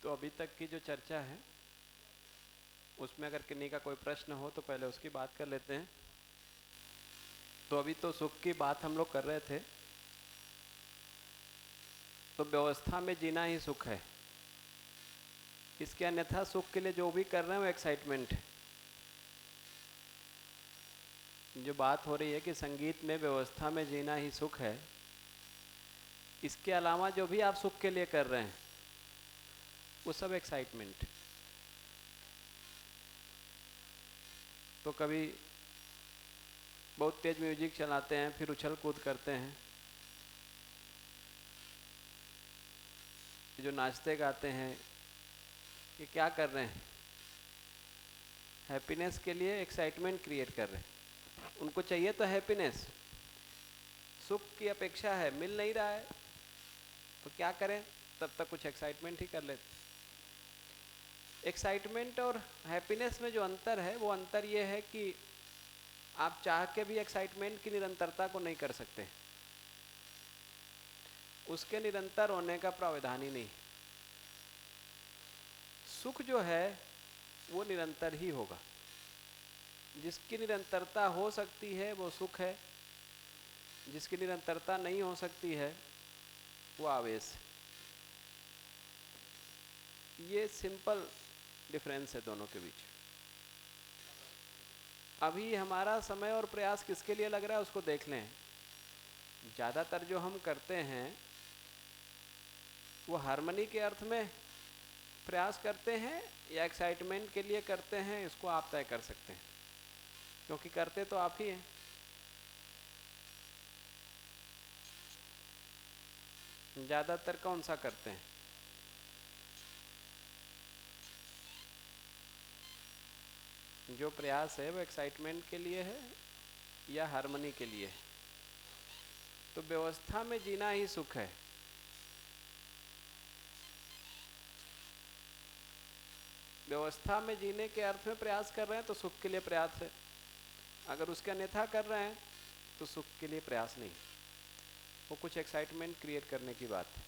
तो अभी तक की जो चर्चा है उसमें अगर किन्हीं का कोई प्रश्न हो तो पहले उसकी बात कर लेते हैं। तो अभी तो सुख की बात हम लोग कर रहे थे। तो व्यवस्था में जीना ही सुख है। इसके अन्यथा सुख के लिए जो भी कर रहे हैं वो एक्साइटमेंट है। जो बात हो रही है कि संगीत में व्यवस्था में जीना ही सुख है, इसके अलावा जो भी आप सुख के लिए कर रहे हैं वो सब एक्साइटमेंट। तो कभी बहुत तेज म्यूजिक चलाते हैं, फिर उछल कूद करते हैं। जो नाचते गाते हैं ये क्या कर रहे हैं? हैप्पीनेस के लिए एक्साइटमेंट क्रिएट कर रहे हैं। उनको चाहिए तो हैप्पीनेस, सुख की अपेक्षा है, मिल नहीं रहा है तो क्या करें? तब तक कुछ एक्साइटमेंट ही कर लेते। एक्साइटमेंट और हैप्पीनेस में जो अंतर है वो अंतर ये है कि आप चाह के भी एक्साइटमेंट की निरंतरता को नहीं कर सकते। उसके निरंतर होने का प्रावधान ही नहीं। सुख जो है वो निरंतर ही होगा। जिसकी निरंतरता हो सकती है वो सुख है, जिसकी निरंतरता नहीं हो सकती है वो आवेश। ये सिंपल डिफरेंस है दोनों के बीच। अभी हमारा समय और प्रयास किसके लिए लग रहा है उसको देख लें। ज़्यादातर जो हम करते हैं वो हार्मनी के अर्थ में प्रयास करते हैं या एक्साइटमेंट के लिए करते हैं, इसको आप तय कर सकते हैं, क्योंकि करते तो आप ही हैं। ज़्यादातर कौन सा करते हैं? जो प्रयास है वो एक्साइटमेंट के लिए है या हार्मनी के लिए है? तो व्यवस्था में जीना ही सुख है। व्यवस्था में जीने के अर्थ में प्रयास कर रहे हैं तो सुख के लिए प्रयास है। अगर उसके अन्यथा कर रहे हैं तो सुख के लिए प्रयास नहीं, वो कुछ एक्साइटमेंट क्रिएट करने की बात है।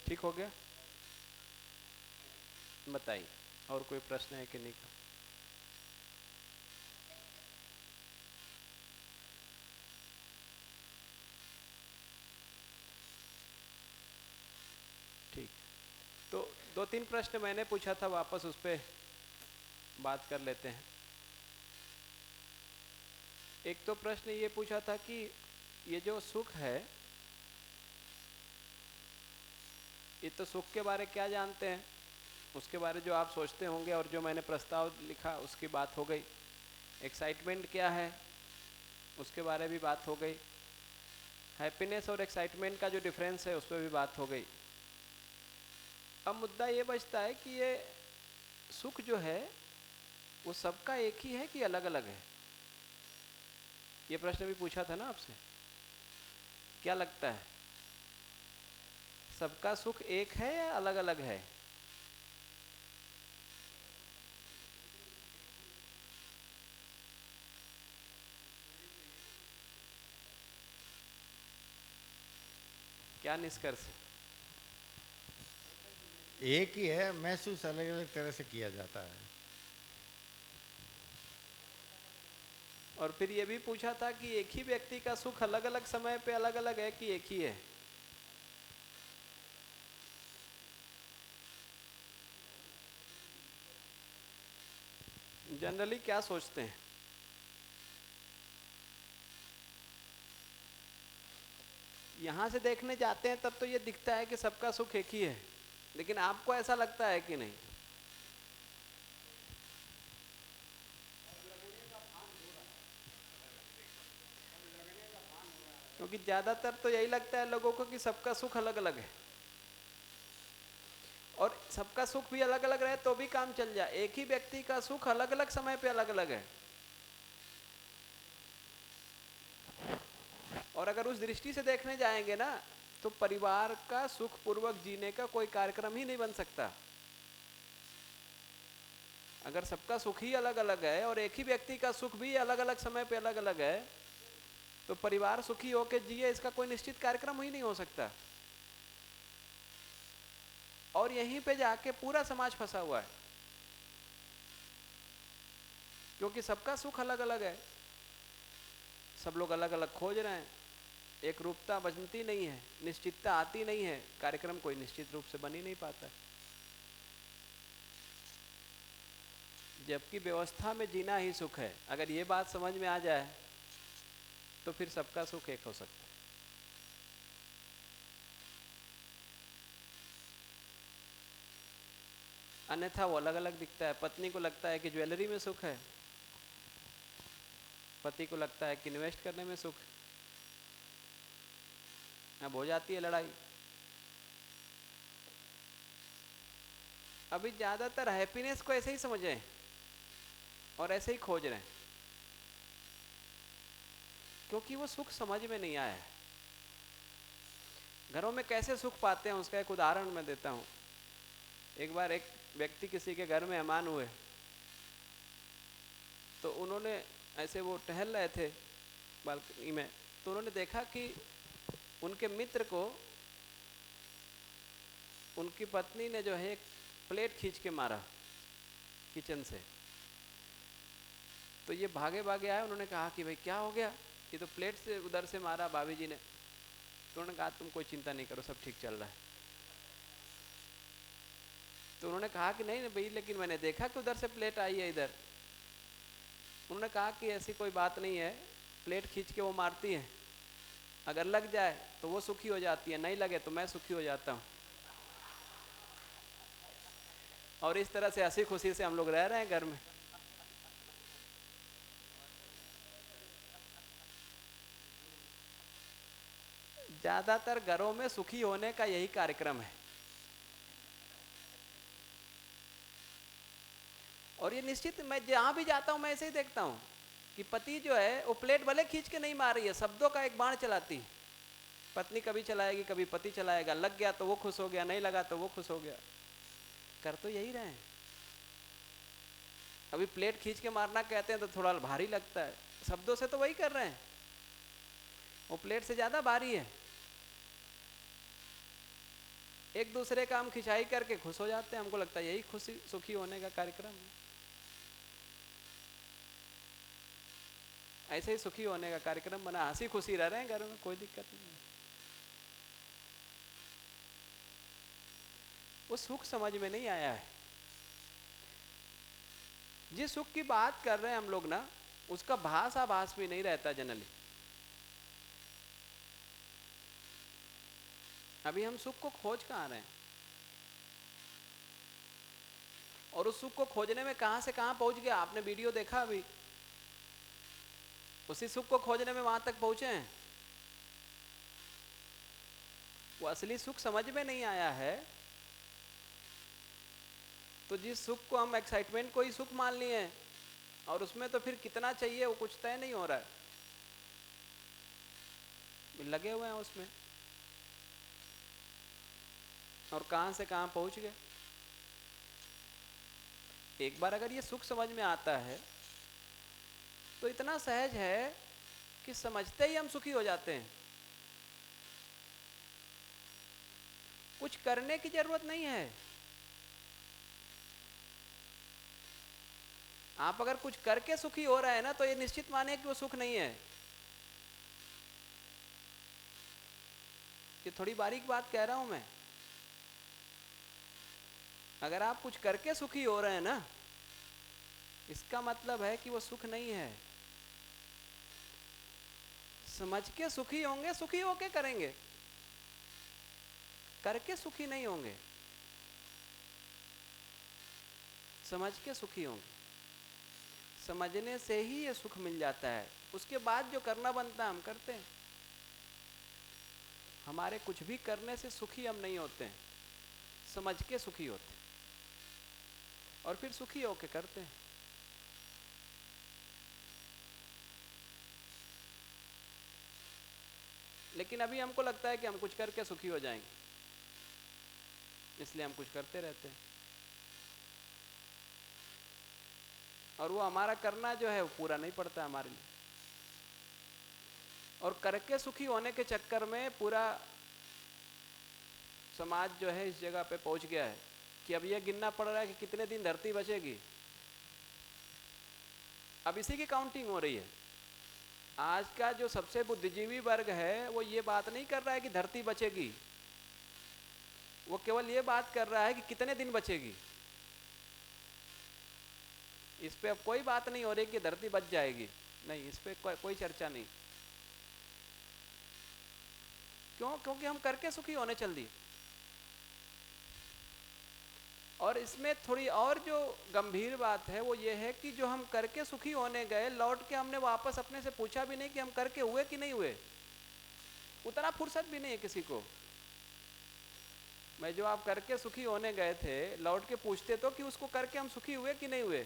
ठीक हो गया? बताइए, और कोई प्रश्न है कि नहीं का? ठीक। तो 2-3 प्रश्न मैंने पूछा था, वापस उस पर बात कर लेते हैं। एक तो प्रश्न ये पूछा था कि ये जो सुख है, ये तो सुख के बारे क्या जानते हैं, उसके बारे जो आप सोचते होंगे, और जो मैंने प्रस्ताव लिखा उसकी बात हो गई। एक्साइटमेंट क्या है उसके बारे भी बात हो गई। हैप्पीनेस और एक्साइटमेंट का जो डिफरेंस है उस पर भी बात हो गई। अब मुद्दा ये बचता है कि ये सुख जो है वो सबका एक ही है कि अलग अलग है? ये प्रश्न भी पूछा था ना आपसे। क्या लगता है, सबका सुख एक है या अलग अलग है? क्या निष्कर्ष? एक ही है, महसूस अलग अलग तरह से किया जाता है। और फिर ये भी पूछा था कि एक ही व्यक्ति का सुख अलग अलग समय पे अलग अलग है कि एक ही है? जनरली क्या सोचते हैं? यहां से देखने जाते हैं तब तो ये दिखता है कि सबका सुख एक ही है, लेकिन आपको ऐसा लगता है कि नहीं? क्योंकि ज्यादातर तो यही लगता है लोगों को कि सबका सुख अलग अलग है, और सबका सुख भी अलग अलग रहे तो भी काम चल जाए। एक ही व्यक्ति का सुख अलग अलग समय पे अलग अलग है, और अगर उस दृष्टि से देखने जाएंगे ना तो परिवार का सुख पूर्वक जीने का कोई कार्यक्रम ही नहीं बन सकता। अगर सबका सुख ही अलग अलग है और एक ही व्यक्ति का सुख भी अलग अलग समय पे अलग अलग है तो परिवार सुखी होकर जिए इसका कोई निश्चित कार्यक्रम ही नहीं हो सकता। और यहीं पे जाके पूरा समाज फंसा हुआ है, क्योंकि सबका सुख अलग अलग है, सब लोग अलग अलग खोज रहे हैं, एक रूपता बनती नहीं है, निश्चितता आती नहीं है, कार्यक्रम कोई निश्चित रूप से बन ही नहीं पाता। जबकि व्यवस्था में जीना ही सुख है। अगर ये बात समझ में आ जाए तो फिर सबका सुख एक हो सकता है। अन्यथा वो अलग अलग दिखता है। पत्नी को लगता है कि ज्वेलरी में सुख है, पति को लगता है कि इन्वेस्ट करने में सुख। अब हो जाती है लड़ाई। अभी ज्यादातर हैप्पीनेस को ऐसे ही समझ रहे हैं और ऐसे ही खोज रहे हैं, क्योंकि वो सुख समझ में नहीं आया है। घरों में कैसे सुख पाते हैं उसका एक उदाहरण मैं देता हूं। एक बार एक व्यक्ति किसी के घर में मेहमान हुए, तो उन्होंने ऐसे वो टहल रहे थे बालकनी में, तो उन्होंने देखा कि उनके मित्र को उनकी पत्नी ने जो है एक प्लेट खींच के मारा किचन से। तो ये भागे भागे आए, उन्होंने कहा कि भाई क्या हो गया, ये तो प्लेट से उधर से मारा भाभी जी ने। तो उन्होंने कहा तुम कोई चिंता नहीं करो, सब ठीक चल रहा है। तो उन्होंने कहा कि नहीं भाई, लेकिन मैंने देखा कि उधर से प्लेट आई है इधर। उन्होंने कहा कि ऐसी कोई बात नहीं है, प्लेट खींच के वो मारती है, अगर लग जाए तो वो सुखी हो जाती है, नहीं लगे तो मैं सुखी हो जाता हूँ। और इस तरह से हंसी खुशी से हम लोग रह रहे हैं घर में। ज्यादातर घरों में सुखी होने का यही कार्यक्रम है। और ये निश्चित, मैं जहां भी जाता हूं मैं ऐसे ही देखता हूं कि पति जो है वो प्लेट भले खींच के नहीं मार रही है, शब्दों का एक बाण चलाती है। पत्नी कभी चलाएगी कभी पति चलाएगा, लग गया तो वो खुश हो गया, नहीं लगा तो वो खुश हो गया। कर तो यही रहे हैं। अभी प्लेट खींच के मारना कहते हैं तो थोड़ा भारी लगता है, शब्दों से तो वही कर रहे हैं, वो प्लेट से ज्यादा भारी है। एक दूसरे का हम खिंचाई करके खुश हो जाते हैं, हमको लगता है यही खुशी सुखी होने का कार्यक्रम है। ऐसे ही सुखी होने का कार्यक्रम बना, हंसी खुशी रह रहे हैं घर में, कोई दिक्कत नहीं। वो सुख समझ में नहीं आया है। जिस सुख की बात कर रहे हैं हम लोग ना, उसका भास आभास भी नहीं रहता जनरली। अभी हम सुख को खोज कहां रहे हैं, और उस सुख को खोजने में कहां से कहां पहुंच गया। आपने वीडियो देखा, अभी उसी सुख को खोजने में वहां तक पहुंचे हैं। वो असली सुख समझ में नहीं आया है, तो जिस सुख को हम एक्साइटमेंट को ही सुख मान लिए हैं, और उसमें तो फिर कितना चाहिए वो कुछ तय नहीं हो रहा है, लगे हुए हैं उसमें, और कहां से कहां पहुंच गए। एक बार अगर ये सुख समझ में आता है तो इतना सहज है कि समझते ही हम सुखी हो जाते हैं। कुछ करने की जरूरत नहीं है। आप अगर कुछ करके सुखी हो रहे हैं ना, तो ये निश्चित माने कि वो सुख नहीं है। ये थोड़ी बारीक बात कह रहा हूं मैं। अगर आप कुछ करके सुखी हो रहे हैं ना, इसका मतलब है कि वो सुख नहीं है। समझ के सुखी होंगे, सुखी होके करेंगे, करके सुखी नहीं होंगे, समझ के सुखी होंगे। समझने से ही ये सुख मिल जाता है, उसके बाद जो करना बनता है हम करते हैं। हमारे कुछ भी करने से सुखी हम नहीं होते हैं, समझ के सुखी होते हैं, और फिर सुखी होके करते हैं। लेकिन अभी हमको लगता है कि हम कुछ करके सुखी हो जाएंगे, इसलिए हम कुछ करते रहते हैं, और वो हमारा करना जो है वो पूरा नहीं पड़ता हमारे लिए। और करके सुखी होने के चक्कर में पूरा समाज जो है इस जगह पे पहुंच गया है कि अब यह गिनना पड़ रहा है कि कितने दिन धरती बचेगी। अब इसी की काउंटिंग हो रही है। आज का जो सबसे बुद्धिजीवी वर्ग है वो ये बात नहीं कर रहा है कि धरती बचेगी, वो केवल ये बात कर रहा है कि कितने दिन बचेगी। इस पे अब कोई बात नहीं हो रही कि धरती बच जाएगी, नहीं, इस पे कोई चर्चा नहीं। क्यों? क्योंकि हम करके सुखी होने चल दिए। और इसमें थोड़ी और जो गंभीर बात है वो ये है कि जो हम करके सुखी होने गए, लौट के हमने वापस अपने से पूछा भी नहीं कि हम करके हुए कि नहीं हुए। उतना फुर्सत भी नहीं है किसी को। मैं जो आप करके सुखी होने गए थे, लौट के पूछते तो कि उसको करके हम सुखी हुए कि नहीं हुए,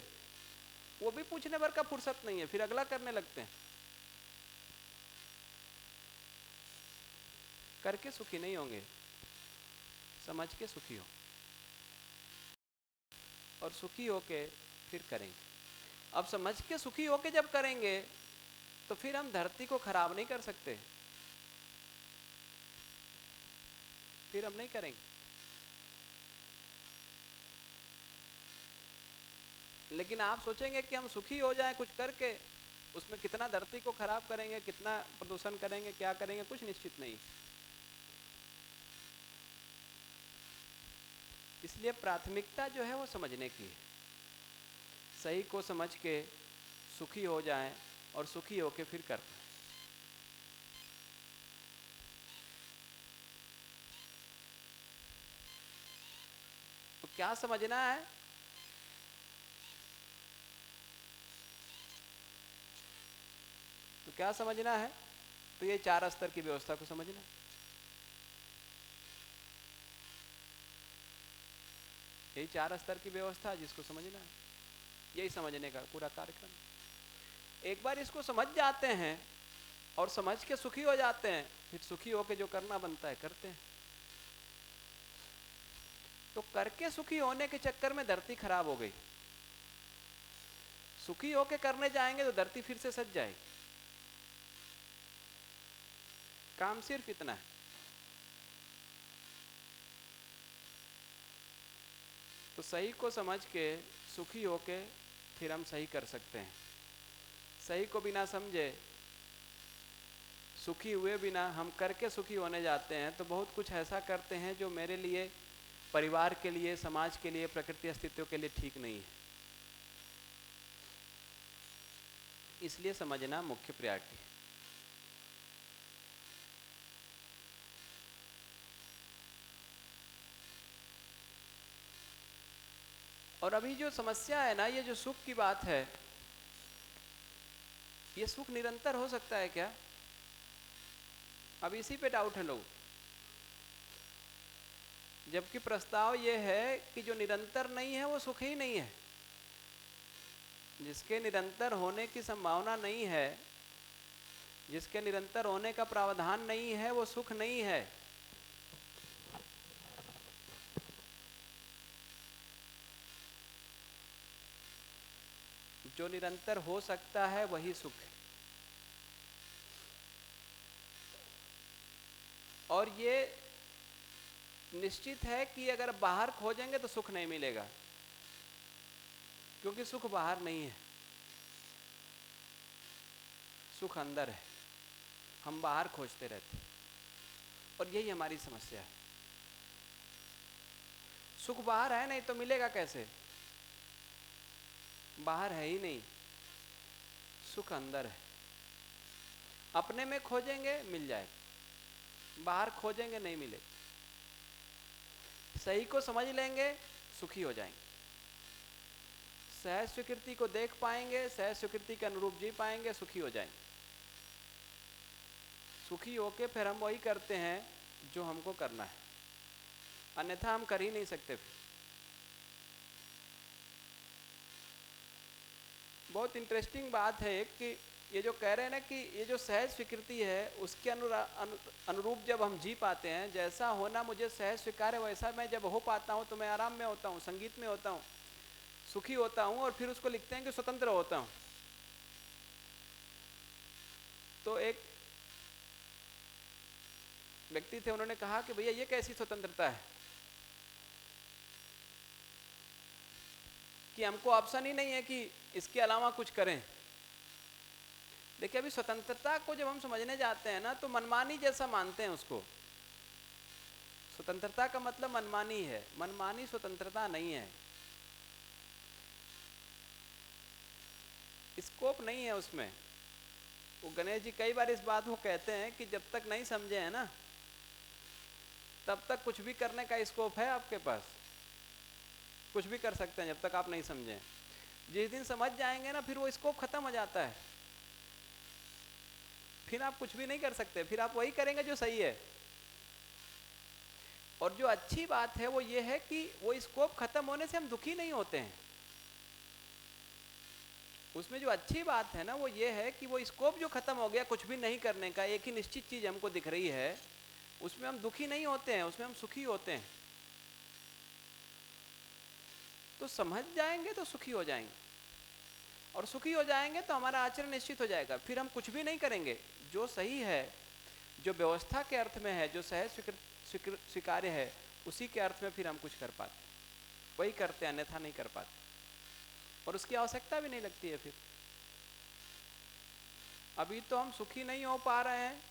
वो भी पूछने भर का फुर्सत नहीं है, फिर अगला करने लगते हैं। करके सुखी नहीं होंगे, समझ के सुखी हो, और सुखी होके फिर करेंगे। अब समझ के सुखी होके जब करेंगे तो फिर हम धरती को खराब नहीं कर सकते, फिर हम नहीं करेंगे। लेकिन आप सोचेंगे कि हम सुखी हो जाएं कुछ करके, उसमें कितना धरती को खराब करेंगे, कितना प्रदूषण करेंगे, क्या करेंगे, कुछ निश्चित नहीं। इसलिए प्राथमिकता जो है वो समझने की है। सही को समझ के सुखी हो जाएं और सुखी होके फिर कर पाएं। तो क्या समझना है? तो क्या समझना है? तो ये 4 स्तर की व्यवस्था को समझना है। यही 4 स्तर की व्यवस्था है जिसको समझना है। यही समझने का पूरा कार्यक्रम। एक बार इसको समझ जाते हैं और समझ के सुखी हो जाते हैं, फिर सुखी होके जो करना बनता है करते हैं। तो करके सुखी होने के चक्कर में धरती खराब हो गई। सुखी होके करने जाएंगे तो धरती फिर से सज जाएगी। काम सिर्फ इतना है। तो सही को समझ के सुखी होके फिर हम सही कर सकते हैं। सही को बिना समझे, सुखी हुए बिना हम करके सुखी होने जाते हैं तो बहुत कुछ ऐसा करते हैं जो मेरे लिए, परिवार के लिए, समाज के लिए, प्रकृति अस्तित्व के लिए ठीक नहीं है। इसलिए समझना मुख्य प्रायोरिटी है। और अभी जो समस्या है ना, ये जो सुख की बात है, ये सुख निरंतर हो सकता है क्या? अब इसी पे डाउट है लोग। जबकि प्रस्ताव ये है कि जो निरंतर नहीं है वो सुख ही नहीं है। जिसके निरंतर होने की संभावना नहीं है, जिसके निरंतर होने का प्रावधान नहीं है, वो सुख नहीं है। जो निरंतर हो सकता है वही सुख है। और ये निश्चित है कि अगर बाहर खोजेंगे तो सुख नहीं मिलेगा, क्योंकि सुख बाहर नहीं है, सुख अंदर है। हम बाहर खोजते रहते हैं और यही हमारी समस्या है। सुख बाहर है नहीं तो मिलेगा कैसे? बाहर है ही नहीं, सुख अंदर है। अपने में खोजेंगे मिल जाएगा, बाहर खोजेंगे नहीं मिलेगा। सही को समझ लेंगे सुखी हो जाएंगे। सहज स्वीकृति को देख पाएंगे, सहज स्वीकृति के अनुरूप जी पाएंगे, सुखी हो जाएंगे। सुखी होके फिर हम वही करते हैं जो हमको करना है, अन्यथा हम कर ही नहीं सकते। फिर बहुत इंटरेस्टिंग बात है कि ये जो कह रहे हैं ना कि ये जो सहज स्वीकृति है उसके अनुरूप जब हम जी पाते हैं, जैसा होना मुझे सहज स्वीकार है वैसा मैं जब हो पाता हूँ तो मैं आराम में होता हूँ, संगीत में होता हूँ, सुखी होता हूँ। और फिर उसको लिखते हैं कि स्वतंत्र होता हूँ। तो एक व्यक्ति थे, उन्होंने कहा कि भैया ये कैसी स्वतंत्रता है कि हमको ऑप्शन ही नहीं है कि इसके अलावा कुछ करें। देखिए, अभी स्वतंत्रता को जब हम समझने जाते हैं ना, तो मनमानी जैसा मानते हैं उसको। स्वतंत्रता का मतलब मनमानी है, मनमानी स्वतंत्रता नहीं है, स्कोप नहीं है उसमें। वो गणेश जी कई बार इस बात को कहते हैं कि जब तक नहीं समझे हैं ना, तब तक कुछ भी करने का स्कोप है आपके पास, कुछ भी कर सकते हैं जब तक आप नहीं समझें। जिस दिन समझ जाएंगे ना, फिर वो स्कोप खत्म हो जाता है, फिर आप कुछ भी नहीं कर सकते, फिर आप वही करेंगे जो सही है। और जो अच्छी बात है वो ये है कि वो स्कोप खत्म होने से हम दुखी नहीं होते हैं। उसमें जो अच्छी बात है ना वो ये है कि वो स्कोप जो खत्म हो गया कुछ भी नहीं करने का, एक ही निश्चित चीज हमको दिख रही है, उसमें हम दुखी नहीं होते हैं, उसमें हम सुखी होते हैं। तो समझ जाएंगे तो सुखी हो जाएंगे, और सुखी हो जाएंगे तो हमारा आचरण निश्चित हो जाएगा। फिर हम कुछ भी नहीं करेंगे, जो सही है, जो व्यवस्था के अर्थ में है, जो सहज स्वीकार्य है, उसी के अर्थ में फिर हम कुछ कर पाते, वही करते हैं, अन्यथा नहीं कर पाते, और उसकी आवश्यकता भी नहीं लगती है फिर। अभी तो हम सुखी नहीं हो पा रहे हैं,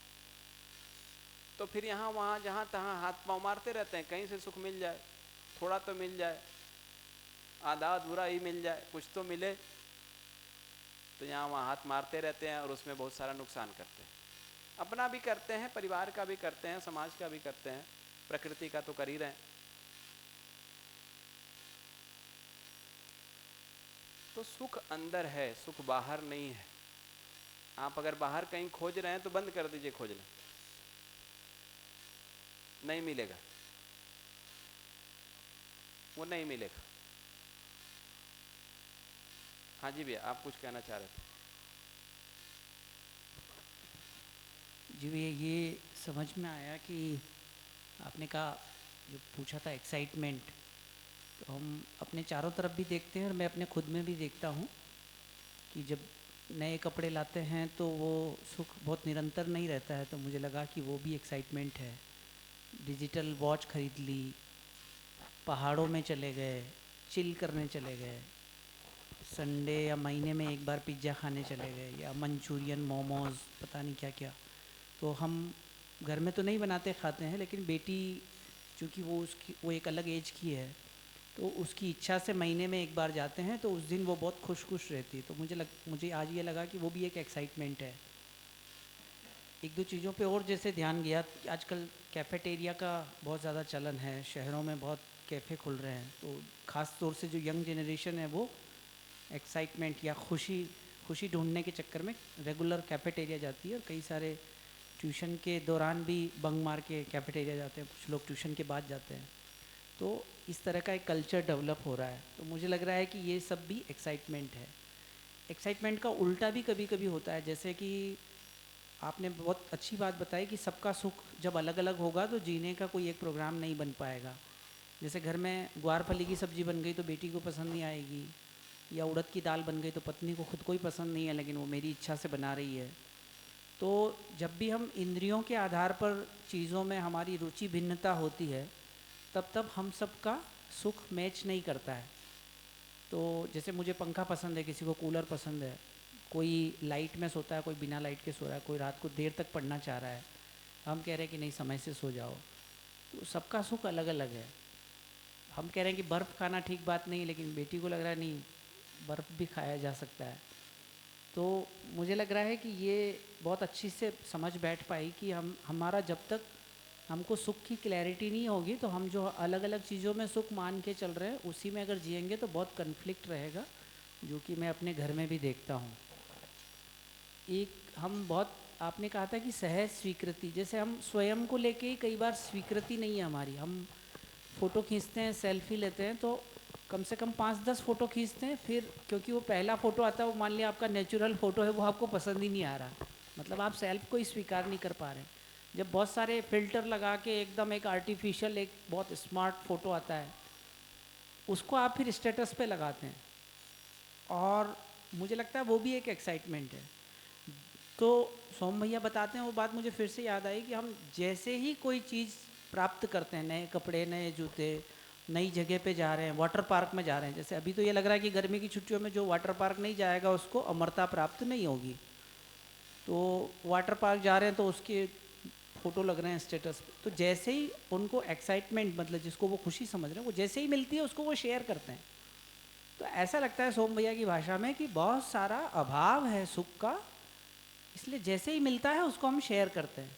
तो फिर यहाँ वहाँ जहाँ तहाँ हाथ पाँव मारते रहते हैं, कहीं से सुख मिल जाए, थोड़ा तो मिल जाए, आधा अधूरा ही मिल जाए, कुछ तो मिले, तो यहाँ वहाँ हाथ मारते रहते हैं और उसमें बहुत सारा नुकसान करते हैं। अपना भी करते हैं, परिवार का भी करते हैं, समाज का भी करते हैं, प्रकृति का तो कर ही रहे हैं। तो सुख अंदर है, सुख बाहर नहीं है। आप अगर बाहर कहीं खोज रहे हैं तो बंद कर दीजिए खोजना, नहीं मिलेगा, वो नहीं मिलेगा। हाँ जी भैया, आप कुछ कहना चाह रहे थे? जी भैया, ये समझ में आया कि आपने कहा, जो पूछा था एक्साइटमेंट, तो हम अपने चारों तरफ भी देखते हैं और मैं अपने खुद में भी देखता हूँ कि जब नए कपड़े लाते हैं तो वो सुख बहुत निरंतर नहीं रहता है। तो मुझे लगा कि वो भी एक्साइटमेंट है। डिजिटल वॉच खरीद ली, पहाड़ों में चले गए, चिल करने चले गए, संडे या महीने में एक बार पिज़्ज़ा खाने चले गए, या मंचूरियन, मोमोज़, पता नहीं क्या क्या। तो हम घर में तो नहीं बनाते खाते हैं, लेकिन बेटी चूँकि वो एक अलग एज की है, तो उसकी इच्छा से महीने में एक बार जाते हैं, तो उस दिन वो बहुत खुश रहती है। तो मुझे आज ये लगा कि वो भी एक एक्साइटमेंट है। एक दो चीज़ों पे और जैसे ध्यान गया, आजकल कैफ़ेटेरिया का बहुत ज़्यादा चलन है, शहरों में बहुत कैफ़े खुल रहे हैं। तो ख़ास तौर से जो यंग जनरेशन है वो एक्साइटमेंट या खुशी ढूंढने के चक्कर में रेगुलर कैफ़ेटेरिया जाती है, और कई सारे ट्यूशन के दौरान भी बंक मार के कैफ़ेटेरिया जाते हैं, कुछ लोग ट्यूशन के बाद जाते हैं। तो इस तरह का एक कल्चर डेवलप हो रहा है। तो मुझे लग रहा है कि ये सब भी एक्साइटमेंट है। एक्साइटमेंट का उल्टा भी कभी कभी होता है, जैसे कि आपने बहुत अच्छी बात बताई कि सबका सुख जब अलग अलग होगा तो जीने का कोई एक प्रोग्राम नहीं बन पाएगा। जैसे घर में ग्वार फली की सब्ज़ी बन गई तो बेटी को पसंद नहीं आएगी, या उड़द की दाल बन गई तो पत्नी को खुद को ही पसंद नहीं है, लेकिन वो मेरी इच्छा से बना रही है। तो जब भी हम इंद्रियों के आधार पर चीज़ों में हमारी रुचि भिन्नता होती है, तब हम सबका सुख मैच नहीं करता है। तो जैसे मुझे पंखा पसंद है, किसी को कूलर पसंद है, कोई लाइट में सोता है, कोई बिना लाइट के सो रहा है, कोई रात को देर तक पढ़ना चाह रहा है, हम कह रहे हैं कि नहीं समय से सो जाओ। तो सबका सुख अलग अलग है। हम कह रहे हैं कि बर्फ़ खाना ठीक बात नहीं, लेकिन बेटी को लग रहा है नहीं, बर्फ़ भी खाया जा सकता है। तो मुझे लग रहा है कि ये बहुत अच्छी से समझ बैठ पाई कि हमारा जब तक हमको सुख की क्लैरिटी नहीं होगी, तो हम जो अलग अलग चीज़ों में सुख मान के चल रहे हैं उसी में अगर जिएंगे तो बहुत कन्फ्लिक्ट रहेगा, जो कि मैं अपने घर में भी देखता हूँ। आपने कहा था कि सहज स्वीकृति, जैसे हम स्वयं को लेके ही कई बार स्वीकृति नहीं है हमारी। हम फ़ोटो खींचते हैं, सेल्फी लेते हैं, तो कम से कम 5-10 फ़ोटो खींचते हैं, फिर क्योंकि वो पहला फ़ोटो आता है, वो मान लिया आपका नेचुरल फ़ोटो है, वो आपको पसंद ही नहीं आ रहा, मतलब आप सेल्फ को ही स्वीकार नहीं कर पा रहे। जब बहुत सारे फ़िल्टर लगा के एकदम एक आर्टिफिशियल, एक बहुत स्मार्ट फ़ोटो आता है, उसको आप फिर स्टेटस पे लगाते हैं, और मुझे लगता है वो भी एक एक्साइटमेंट है। तो सोम भैया बताते हैं वो बात मुझे फिर से याद आई कि हम जैसे ही कोई चीज़ प्राप्त करते हैं, नए कपड़े, नए जूते, नई जगह पे जा रहे हैं, वाटर पार्क में जा रहे हैं, जैसे अभी तो ये लग रहा है कि गर्मी की छुट्टियों में जो वाटर पार्क नहीं जाएगा उसको अमरता प्राप्त नहीं होगी। तो वाटर पार्क जा रहे हैं तो उसके फ़ोटो लग रहे हैं स्टेटस पे, तो जैसे ही उनको एक्साइटमेंट, मतलब जिसको वो खुशी समझ रहे हैं, वो जैसे ही मिलती है उसको वो शेयर करते हैं। तो ऐसा लगता है सोम भैया की भाषा में कि बहुत सारा अभाव है सुख का, इसलिए जैसे ही मिलता है उसको हम शेयर करते हैं।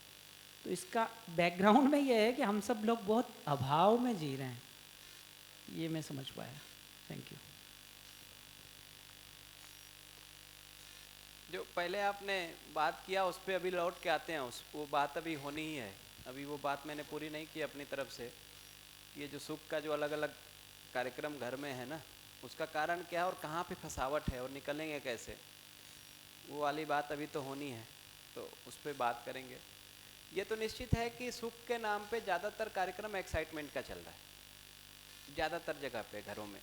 तो इसका बैकग्राउंड में ये है कि हम सब लोग बहुत अभाव में जी रहे हैं, ये मैं समझ पाया। Thank you. जो पहले आपने बात किया उस पर अभी लौट के आते हैं, उस वो बात अभी होनी ही है। अभी वो बात मैंने पूरी नहीं की अपनी तरफ से। ये जो सुख का जो अलग अलग कार्यक्रम घर में है ना, उसका कारण क्या है और कहाँ पे फंसावट है और निकलेंगे कैसे, वो वाली बात अभी तो होनी है, तो उस पर बात करेंगे। ये तो निश्चित है कि सुख के नाम पे ज़्यादातर कार्यक्रम एक्साइटमेंट का चल रहा है ज़्यादातर जगह पे घरों में,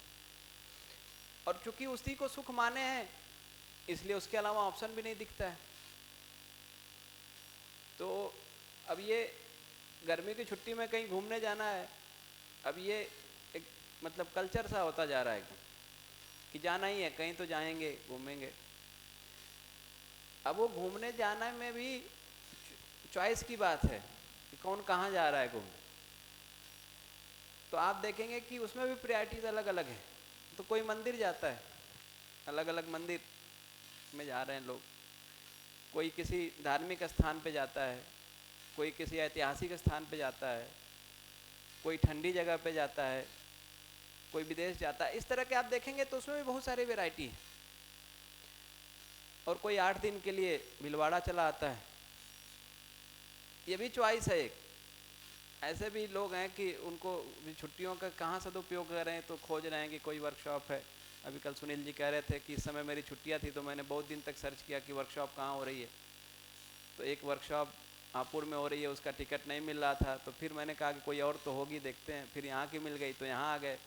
और चूंकि उसी को सुख माने हैं इसलिए उसके अलावा ऑप्शन भी नहीं दिखता है। तो अब ये गर्मी की छुट्टी में कहीं घूमने जाना है, अब ये एक मतलब कल्चर सा होता जा रहा है कि जाना ही है, कहीं तो जाएंगे घूमेंगे। अब वो घूमने जाना में भी चॉइस की बात है कि कौन कहाँ जा रहा है घूमने। तो आप देखेंगे कि उसमें भी प्रायोरिटीज अलग अलग है। तो कोई मंदिर जाता है, अलग अलग मंदिर में जा रहे हैं लोग, कोई किसी धार्मिक स्थान पे जाता है, कोई किसी ऐतिहासिक स्थान पे जाता है, कोई ठंडी जगह पे जाता है, कोई विदेश जाता है। इस तरह के आप देखेंगे तो उसमें भी बहुत सारी वैरायटी है। और कोई 8 दिन के लिए भीलवाड़ा चला आता है, ये भी चॉइस है एक। ऐसे भी लोग हैं कि उनको छुट्टियों का कहाँ सदुपयोग कर रहे हैं, तो खोज रहे हैं कि कोई वर्कशॉप है। अभी कल सुनील जी कह रहे थे कि इस समय मेरी छुट्टियां थी तो मैंने बहुत दिन तक सर्च किया कि वर्कशॉप कहाँ हो रही है। तो एक वर्कशॉप हापुड़ में हो रही है, उसका टिकट नहीं मिल रहा था, तो फिर मैंने कहा कि कोई और तो होगी, देखते हैं। फिर यहाँ की मिल गई तो यहाँ आ गए।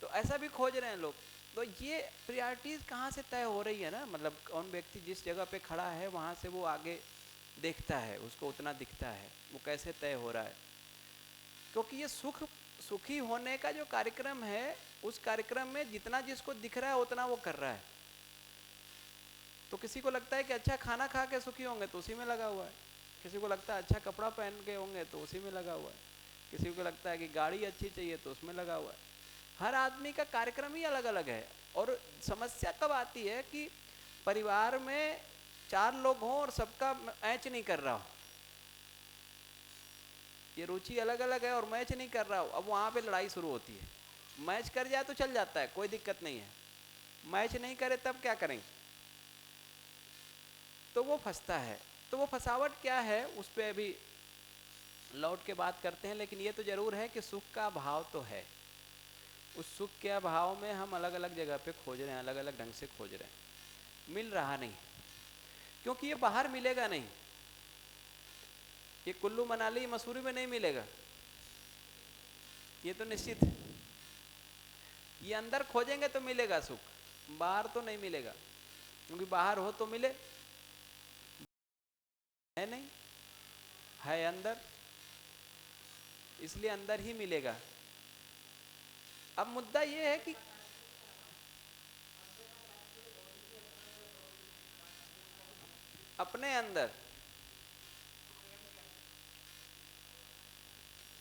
तो ऐसा भी खोज रहे हैं लोग। तो ये प्रायोरिटीज़ कहाँ से तय हो रही है ना, मतलब कौन व्यक्ति जिस जगह पे खड़ा है वहाँ से वो आगे देखता है, उसको उतना दिखता है, वो कैसे तय हो रहा है। क्योंकि ये सुखी होने का जो कार्यक्रम है, उस कार्यक्रम में जितना जिसको दिख रहा है उतना वो कर रहा है। तो किसी को लगता है कि अच्छा खाना खा के सुखी होंगे तो उसी में लगा हुआ है, किसी को लगता है अच्छा कपड़ा पहन के होंगे तो उसी में लगा हुआ है, किसी को लगता है कि गाड़ी अच्छी चाहिए तो उसमें लगा हुआ है। हर आदमी का कार्यक्रम ही अलग अलग है। और समस्या कब आती है कि परिवार में 4 लोग हों और सबका मैच नहीं कर रहा हो, ये रुचि अलग अलग है और मैच नहीं कर रहा हो। अब वहाँ पे लड़ाई शुरू होती है। मैच कर जाए तो चल जाता है, कोई दिक्कत नहीं है, मैच नहीं करे तब क्या करेंगे, तो वो फंसता है। तो वो फंसावट क्या है उस पर अभी लौट के बात करते हैं। लेकिन ये तो जरूर है कि सुख का अभाव तो है। उस सुख के अभाव में हम अलग अलग जगह पे खोज रहे हैं, अलग अलग ढंग से खोज रहे हैं, मिल रहा नहीं, क्योंकि ये बाहर मिलेगा नहीं। ये कुल्लू मनाली मसूरी में नहीं मिलेगा, ये तो निश्चित है। ये अंदर खोजेंगे तो मिलेगा सुख, बाहर तो नहीं मिलेगा। क्योंकि बाहर हो तो मिले, है नहीं, है अंदर, इसलिए अंदर ही मिलेगा। अब मुद्दा ये है कि अपने अंदर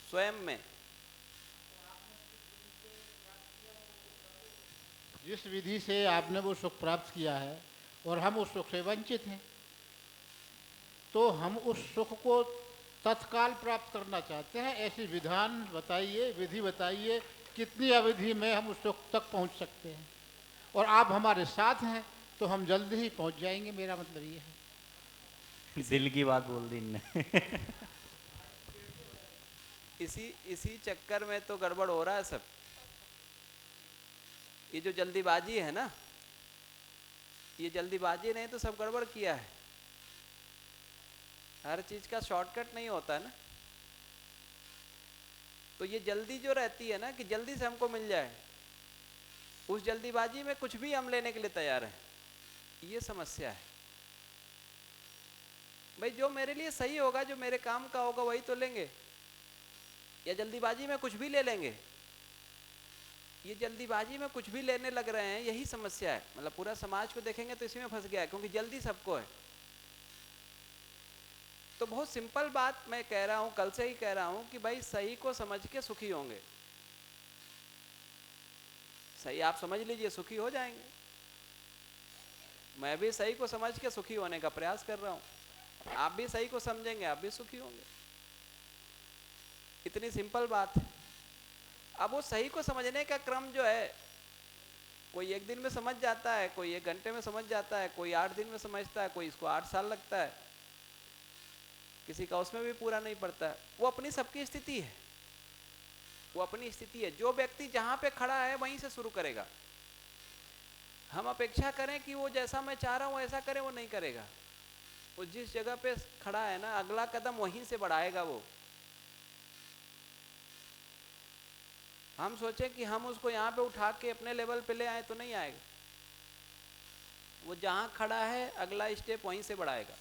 स्वयं में जिस विधि से आपने वो सुख प्राप्त किया है और हम उस सुख से वंचित हैं, तो हम उस सुख को तत्काल प्राप्त करना चाहते हैं। ऐसी विधान बताइए, विधि बताइए, कितनी अवधि में हम उस सुख तक पहुंच सकते हैं। और आप हमारे साथ हैं तो हम जल्द ही पहुंच जाएंगे, मेरा मतलब ये है। दिल की बात बोल दी इनने। इसी चक्कर में तो गड़बड़ हो रहा है सब। ये जो जल्दीबाजी है ना, ये जल्दीबाजी नहीं तो सब गड़बड़ किया है। हर चीज का शॉर्टकट नहीं होता है ना। तो ये जल्दी जो रहती है ना कि जल्दी से हमको मिल जाए, उस जल्दीबाजी में कुछ भी हम लेने के लिए तैयार हैं, ये समस्या है। भाई जो मेरे लिए सही होगा, जो मेरे काम का होगा वही तो लेंगे, या जल्दीबाजी में कुछ भी ले लेंगे। ये जल्दीबाजी में कुछ भी लेने लग रहे हैं, यही समस्या है। मतलब पूरा समाज को देखेंगे तो इसी में फंस गया है, क्योंकि जल्दी सबको है। तो बहुत सिंपल बात मैं कह रहा हूं, कल से ही कह रहा हूं कि भाई सही को समझ के सुखी होंगे। सही आप समझ लीजिए, सुखी हो जाएंगे। मैं भी सही को समझ के सुखी होने का प्रयास कर रहा हूं, आप भी सही को समझेंगे, आप भी सुखी होंगे। इतनी सिंपल बात है। अब वो सही को समझने का क्रम जो है, कोई एक दिन में समझ जाता है, कोई 1 घंटे में समझ जाता है, कोई 8 दिन में समझता है, कोई इसको 8 साल लगता है, किसी का उसमें भी पूरा नहीं पड़ता है। वो अपनी सबकी स्थिति है, वो अपनी स्थिति है। जो व्यक्ति जहां पे खड़ा है वहीं से शुरू करेगा। हम अपेक्षा करें कि वो जैसा मैं चाह रहा हूं ऐसा करे, वो नहीं करेगा। वो जिस जगह पे खड़ा है ना, अगला कदम वहीं से बढ़ाएगा वो। हम सोचें कि हम उसको यहाँ पे उठा के अपने लेवल पे ले आए तो नहीं आएगा। वो जहाँ खड़ा है अगला स्टेप वहीं से बढ़ाएगा।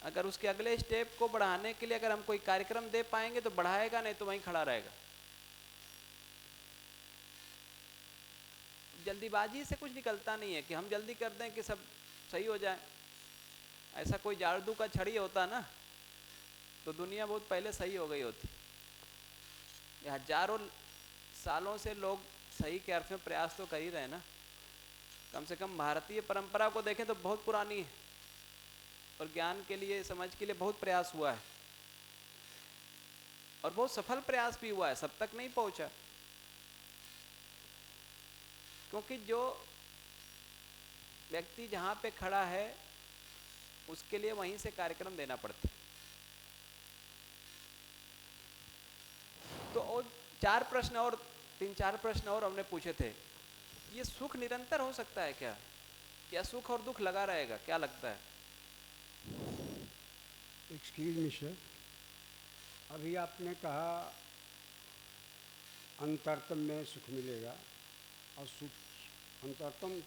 अगर उसके अगले स्टेप को बढ़ाने के लिए अगर हम कोई कार्यक्रम दे पाएंगे तो बढ़ाएगा, नहीं तो वहीं खड़ा रहेगा। जल्दीबाजी से कुछ निकलता नहीं है कि हम जल्दी कर दें कि सब सही हो जाए। ऐसा कोई जादू का छड़ी होता ना तो दुनिया बहुत पहले सही हो गई होती। ये हजारों सालों से लोग सही के अर्थ में प्रयास तो कर ही रहे ना। कम से कम भारतीय परंपरा को देखें तो बहुत पुरानी है और ज्ञान के लिए, समझ के लिए बहुत प्रयास हुआ है और बहुत सफल प्रयास भी हुआ है। सब तक नहीं पहुंचा, क्योंकि जो व्यक्ति जहां पे खड़ा है उसके लिए वहीं से कार्यक्रम देना पड़ता है। तो और 4 प्रश्न और 3-4 प्रश्न और हमने पूछे थे। ये सुख निरंतर हो सकता है क्या, या सुख और दुख लगा रहेगा, क्या लगता है? एक्सक्यूज मी सर, अभी आपने कहा अंतरतम में सुख मिलेगा और सुख अंतरतम,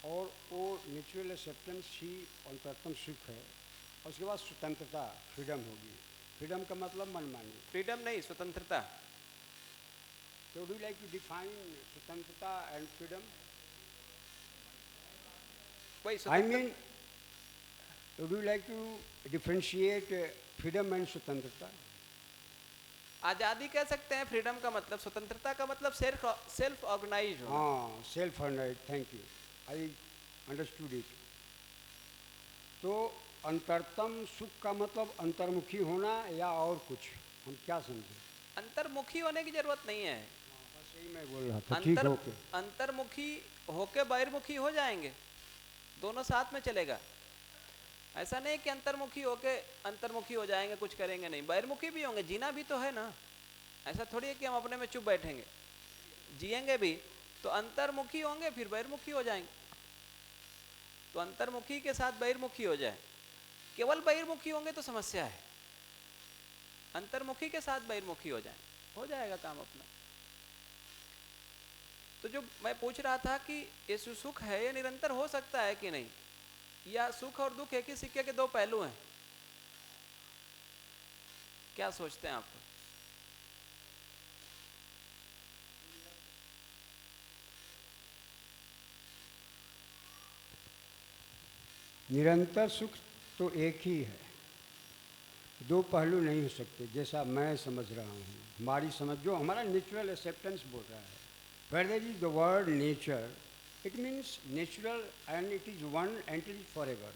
और वो नेचुरल एक्सेप्टेंस ही अंतरतम सुख है। और उसके बाद स्वतंत्रता, फ्रीडम होगी। फ्रीडम का मतलब मनमानी। फ्रीडम नहीं, स्वतंत्रता। तो डू लाइक टू डिफाइन स्वतंत्रता एंड फ्रीडम? वही I mean, would you like to differentiate freedom and स्वतंत्रता? आजादी कह सकते हैं फ्रीडम का मतलब, स्वतंत्रता का मतलब सेल्फ ऑर्गेनाइज होना। हाँ, self organise, thank you, I understood it. तो अंतरतम सुख का मतलब अंतर्मुखी होना या और कुछ, हम क्या समझें? अंतर्मुखी होने की जरूरत नहीं है। बस यही मैं बोल रहा था। ठीक, ओके। अंतर्मुखी होके बहिर्मुखी हो जाएंगे, दोनों साथ में चलेगा। ऐसा नहीं कि अंतर्मुखी होके अंतर्मुखी हो जाएंगे, कुछ करेंगे नहीं। बहिर्मुखी भी होंगे, जीना भी तो है ना। ऐसा थोड़ी है कि हम अपने में चुप बैठेंगे, जिएंगे भी तो अंतर्मुखी होंगे फिर बहिर्मुखी हो जाएंगे। तो अंतर्मुखी के साथ बहिर्मुखी हो जाए। केवल बहिर्मुखी होंगे तो समस्या है, अंतर्मुखी के साथ बहिर्मुखी हो जाए, हो जाएगा काम अपना। तो जो मैं पूछ रहा था कि ये सुख है, ये निरंतर हो सकता है कि नहीं, या सुख और दुख एक ही सिक्के के 2 पहलू हैं? क्या सोचते हैं आप? निरंतर सुख तो एक ही है, 2 पहलू नहीं हो सकते, जैसा मैं समझ रहा हूँ। हमारी समझ, जो हमारा नेचुरल एक्सेप्टेंस बोल रहा है, where there is the word nature, it means natural and it is one and it is forever.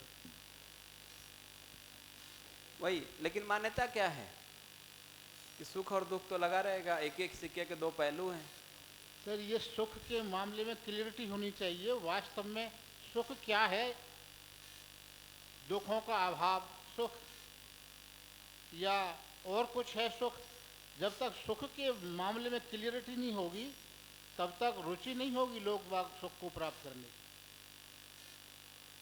वही, लेकिन मान्यता क्या है कि सुख और दुख तो लगा रहेगा, एक एक सिक्के के 2 पहलू हैं। सर, ये सुख के मामले में क्लियरिटी होनी चाहिए। वास्तव में सुख क्या है? दुखों का अभाव सुख, या और कुछ है सुख? जब तक सुख के मामले में क्लियरिटी नहीं होगी तब तक रुचि नहीं होगी लोग बाग सुख को प्राप्त करने की।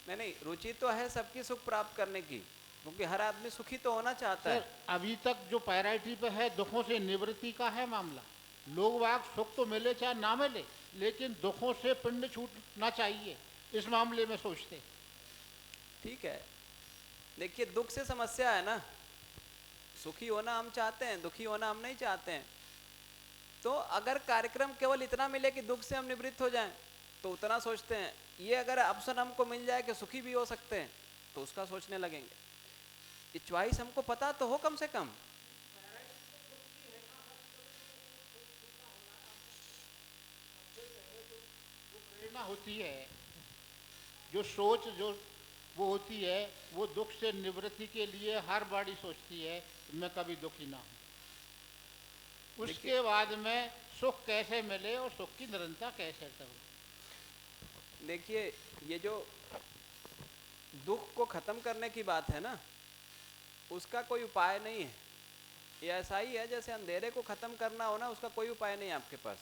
नहीं, रुचि तो है सबकी सुख प्राप्त करने की, क्योंकि हर आदमी सुखी तो होना चाहता है। अभी तक जो प्रायोरिटी पे है दुखों से निवृत्ति का है मामला। लोग बाग सुख तो मिले चाहे ना मिले, लेकिन दुखों से पिंड छूटना चाहिए, इस मामले में सोचते। ठीक है, देखिए दुख से समस्या है ना, सुखी होना हम चाहते हैं, दुखी होना हम नहीं चाहते हैं। तो अगर कार्यक्रम केवल इतना मिले कि दुख से हम निवृत्त हो जाएं तो उतना सोचते हैं। ये अगर ऑप्शन हमको मिल जाए कि सुखी भी हो सकते हैं तो उसका सोचने लगेंगे। ये चॉइस हमको पता तो हो कम से कम। प्रेरणा होती है, जो सोच जो वो होती है, वो दुख से निवृत्ति के लिए हर बारी सोचती है मैं कभी दुखी ना हूं। उसके बाद में सुख कैसे मिले और सुख की निरंतरता कैसे हो। देखिए ये जो दुख को खत्म करने की बात है ना, उसका कोई उपाय नहीं है। ये ऐसा ही है जैसे अंधेरे को खत्म करना हो ना, उसका कोई उपाय नहीं है आपके पास।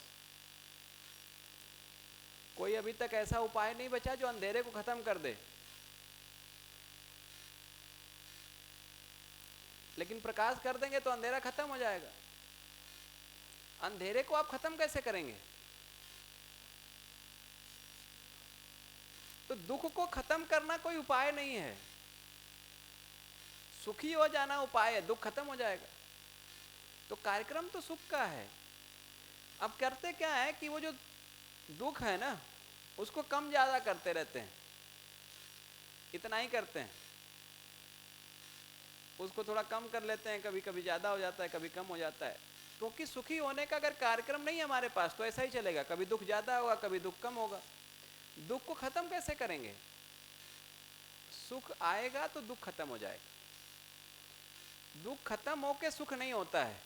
कोई अभी तक ऐसा उपाय नहीं बचा जो अंधेरे को खत्म कर दे। लेकिन प्रकाश कर देंगे तो अंधेरा खत्म हो जाएगा। अंधेरे को आप खत्म कैसे करेंगे? तो दुख को खत्म करना कोई उपाय नहीं है। सुखी हो जाना उपाय है, दुख खत्म हो जाएगा। तो कार्यक्रम तो सुख का है। अब करते क्या है कि वो जो दुख है ना उसको कम ज्यादा करते रहते हैं, इतना ही करते हैं। उसको थोड़ा कम कर लेते हैं, कभी कभी ज्यादा हो जाता है, कभी कम हो जाता है। क्योंकि सुखी होने का अगर कार्यक्रम नहीं है हमारे पास तो ऐसा ही चलेगा, कभी दुख ज्यादा होगा, कभी दुख कम होगा। दुख को खत्म कैसे करेंगे? सुख आएगा तो दुख खत्म हो जाएगा। दुख खत्म होके सुख नहीं होता है।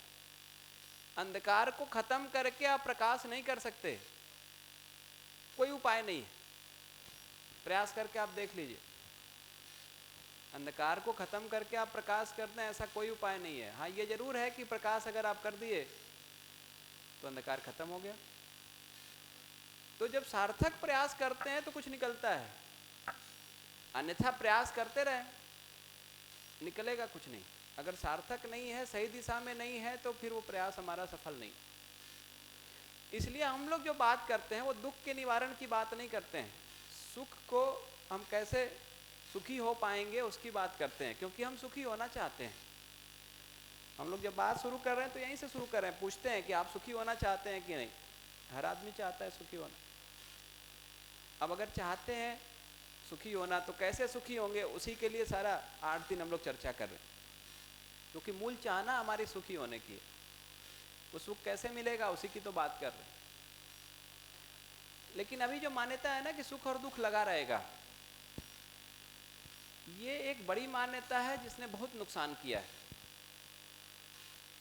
अंधकार को खत्म करके आप प्रकाश नहीं कर सकते, कोई उपाय नहीं है। प्रयास करके आप देख लीजिए, अंधकार को खत्म करके आप प्रकाश करते हैं, ऐसा कोई उपाय नहीं है। हाँ ये जरूर है कि प्रकाश अगर आप कर दिए तो अंधकार खत्म हो गया। तो जब सार्थक प्रयास करते हैं तो कुछ निकलता है, अन्यथा प्रयास करते रहे निकलेगा कुछ नहीं। अगर सार्थक नहीं है, सही दिशा में नहीं है, तो फिर वो प्रयास हमारा सफल नहीं। इसलिए हम लोग जो बात करते हैं वो दुख के निवारण की बात नहीं करते हैं, सुख को हम कैसे सुखी हो पाएंगे उसकी बात करते हैं, क्योंकि हम सुखी होना चाहते हैं। हम लोग जब बात शुरू कर रहे हैं तो यहीं से शुरू कर रहे हैं, पूछते हैं कि आप सुखी होना चाहते हैं कि नहीं। हर आदमी चाहता है सुखी होना। अब अगर चाहते हैं सुखी होना तो कैसे सुखी होंगे, उसी के लिए सारा 8 दिन हम लोग चर्चा कर रहे हैं। क्योंकि मूल चाहना हमारी सुखी होने की है। वो सुख कैसे मिलेगा उसी की तो बात कर रहे हैं। लेकिन अभी जो मान्यता है ना कि सुख और दुख लगा रहेगा, ये एक बड़ी मान्यता है जिसने बहुत नुकसान किया है।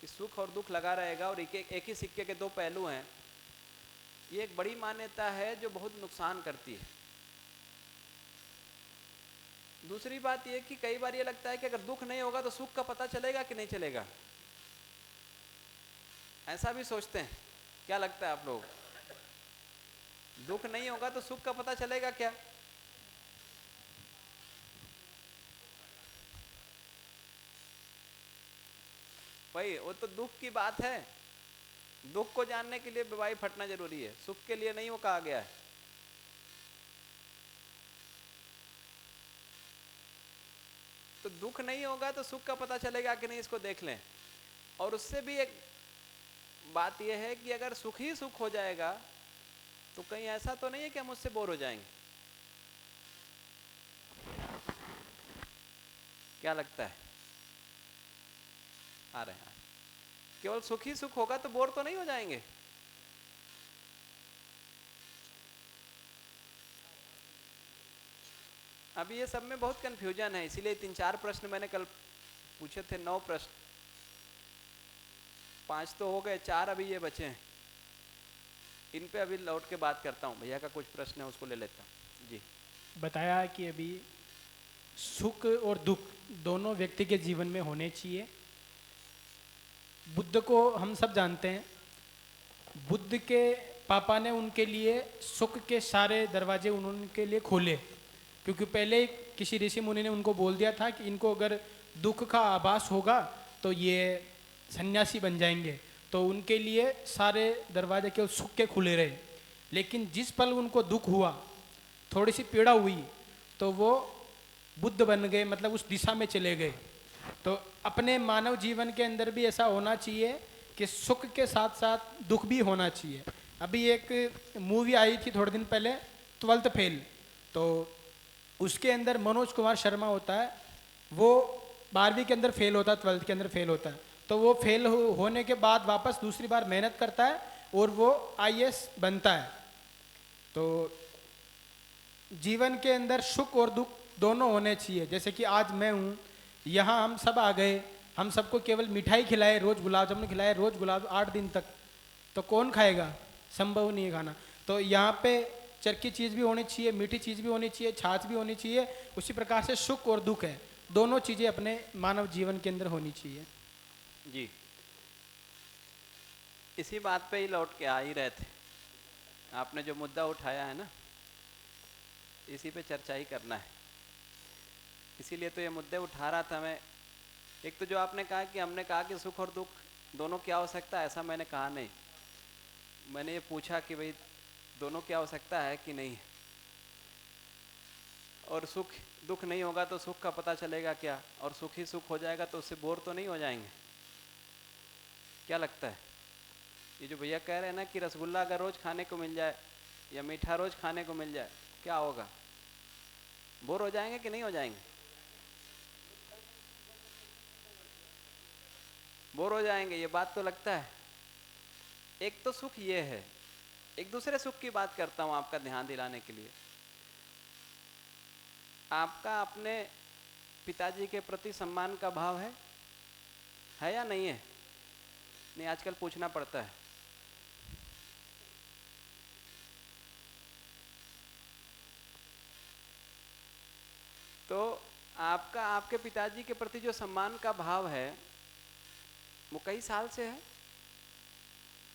कि सुख और दुख लगा रहेगा और एक ही सिक्के के दो पहलू हैं, ये एक बड़ी मान्यता है जो बहुत नुकसान करती है। दूसरी बात यह कि कई बार ये लगता है कि अगर दुख नहीं होगा तो सुख का पता चलेगा कि नहीं चलेगा, ऐसा भी सोचते हैं। क्या लगता है आप लोग? दुख नहीं होगा तो सुख का पता चलेगा क्या? भाई वो तो दुख की बात है। दुख को जानने के लिए विवाही फटना जरूरी है, सुख के लिए नहीं वो कहा गया है। तो दुख नहीं होगा तो सुख का पता चलेगा कि नहीं, इसको देख लें। और उससे भी एक बात यह है कि अगर सुख ही सुख हो जाएगा तो कहीं ऐसा तो नहीं है कि हम उससे बोर हो जाएंगे। क्या लगता है? आ रहे हैं। केवल सुख ही सुख होगा तो बोर तो नहीं हो जाएंगे। अभी ये सब में बहुत कंफ्यूजन है, इसीलिए 3-4 प्रश्न मैंने कल पूछे थे, 9 प्रश्न, 5 तो हो गए, 4 अभी ये बचे हैं। इन पे अभी लौट के बात करता हूँ। भैया का कुछ प्रश्न है उसको ले लेता हूँ जी। बताया कि अभी सुख और दुख दोनों व्यक्ति के जीवन में होने चाहिए। बुद्ध को हम सब जानते हैं, बुद्ध के पापा ने उनके लिए सुख के सारे दरवाजे उनके लिए खोले, क्योंकि पहले किसी ऋषि मुनि ने उनको बोल दिया था कि इनको अगर दुख का आभास होगा तो ये सन्यासी बन जाएंगे। तो उनके लिए सारे दरवाजे केवल सुख के खुले रहे। लेकिन जिस पल उनको दुख हुआ, थोड़ी सी पीड़ा हुई, तो वो बुद्ध बन गए, मतलब उस दिशा में चले गए। तो अपने मानव जीवन के अंदर भी ऐसा होना चाहिए कि सुख के साथ साथ दुख भी होना चाहिए। अभी एक मूवी आई थी थोड़े दिन पहले, 12th फेल, तो उसके अंदर मनोज कुमार शर्मा होता है, वो 12वीं के अंदर फेल होता है, 12th के अंदर फेल होता है। तो वो फेल होने के बाद वापस दूसरी बार मेहनत करता है और वो IAS बनता है। तो जीवन के अंदर सुख और दुख दोनों होने चाहिए। जैसे कि आज मैं हूँ यहाँ, हम सब आ गए, हम सबको केवल मिठाई खिलाए, रोज गुलाब जामुन खिलाए, रोज गुलाब 8 दिन तक, तो कौन खाएगा? संभव नहीं है खाना। तो यहाँ पे चरखी चीज़ भी होनी चाहिए, मीठी चीज़ भी होनी चाहिए, छाछ भी होनी चाहिए। उसी प्रकार से सुख और दुख है, दोनों चीज़ें अपने मानव जीवन के अंदर होनी चाहिए। जी, इसी बात पे ही लौट के आ ही रहे थे। आपने जो मुद्दा उठाया है ना, इसी पे चर्चा ही करना है, इसीलिए तो ये मुद्दे उठा रहा था मैं। एक तो जो आपने कहा कि हमने कहा कि सुख और दुख दोनों की आवश्यकता है, ऐसा मैंने कहा नहीं। मैंने ये पूछा कि भाई दोनों की आवश्यकता है कि नहीं, और सुख दुख नहीं होगा तो सुख का पता चलेगा क्या, और सुख ही सुख हो जाएगा तो उससे बोर तो नहीं हो जाएंगे? क्या लगता है? ये जो भैया कह रहे हैं ना कि रसगुल्ला अगर रोज खाने को मिल जाए या मीठा रोज खाने को मिल जाए, क्या होगा? बोर हो जाएंगे कि नहीं हो जाएंगे? बोर हो जाएंगे, ये बात तो लगता है। एक तो सुख ये है, एक दूसरे सुख की बात करता हूं आपका ध्यान दिलाने के लिए। आपका अपने पिताजी के प्रति सम्मान का भाव है या नहीं है? नहीं, आजकल पूछना पड़ता है। तो आपका आपके पिताजी के प्रति जो सम्मान का भाव है वो कई साल से है?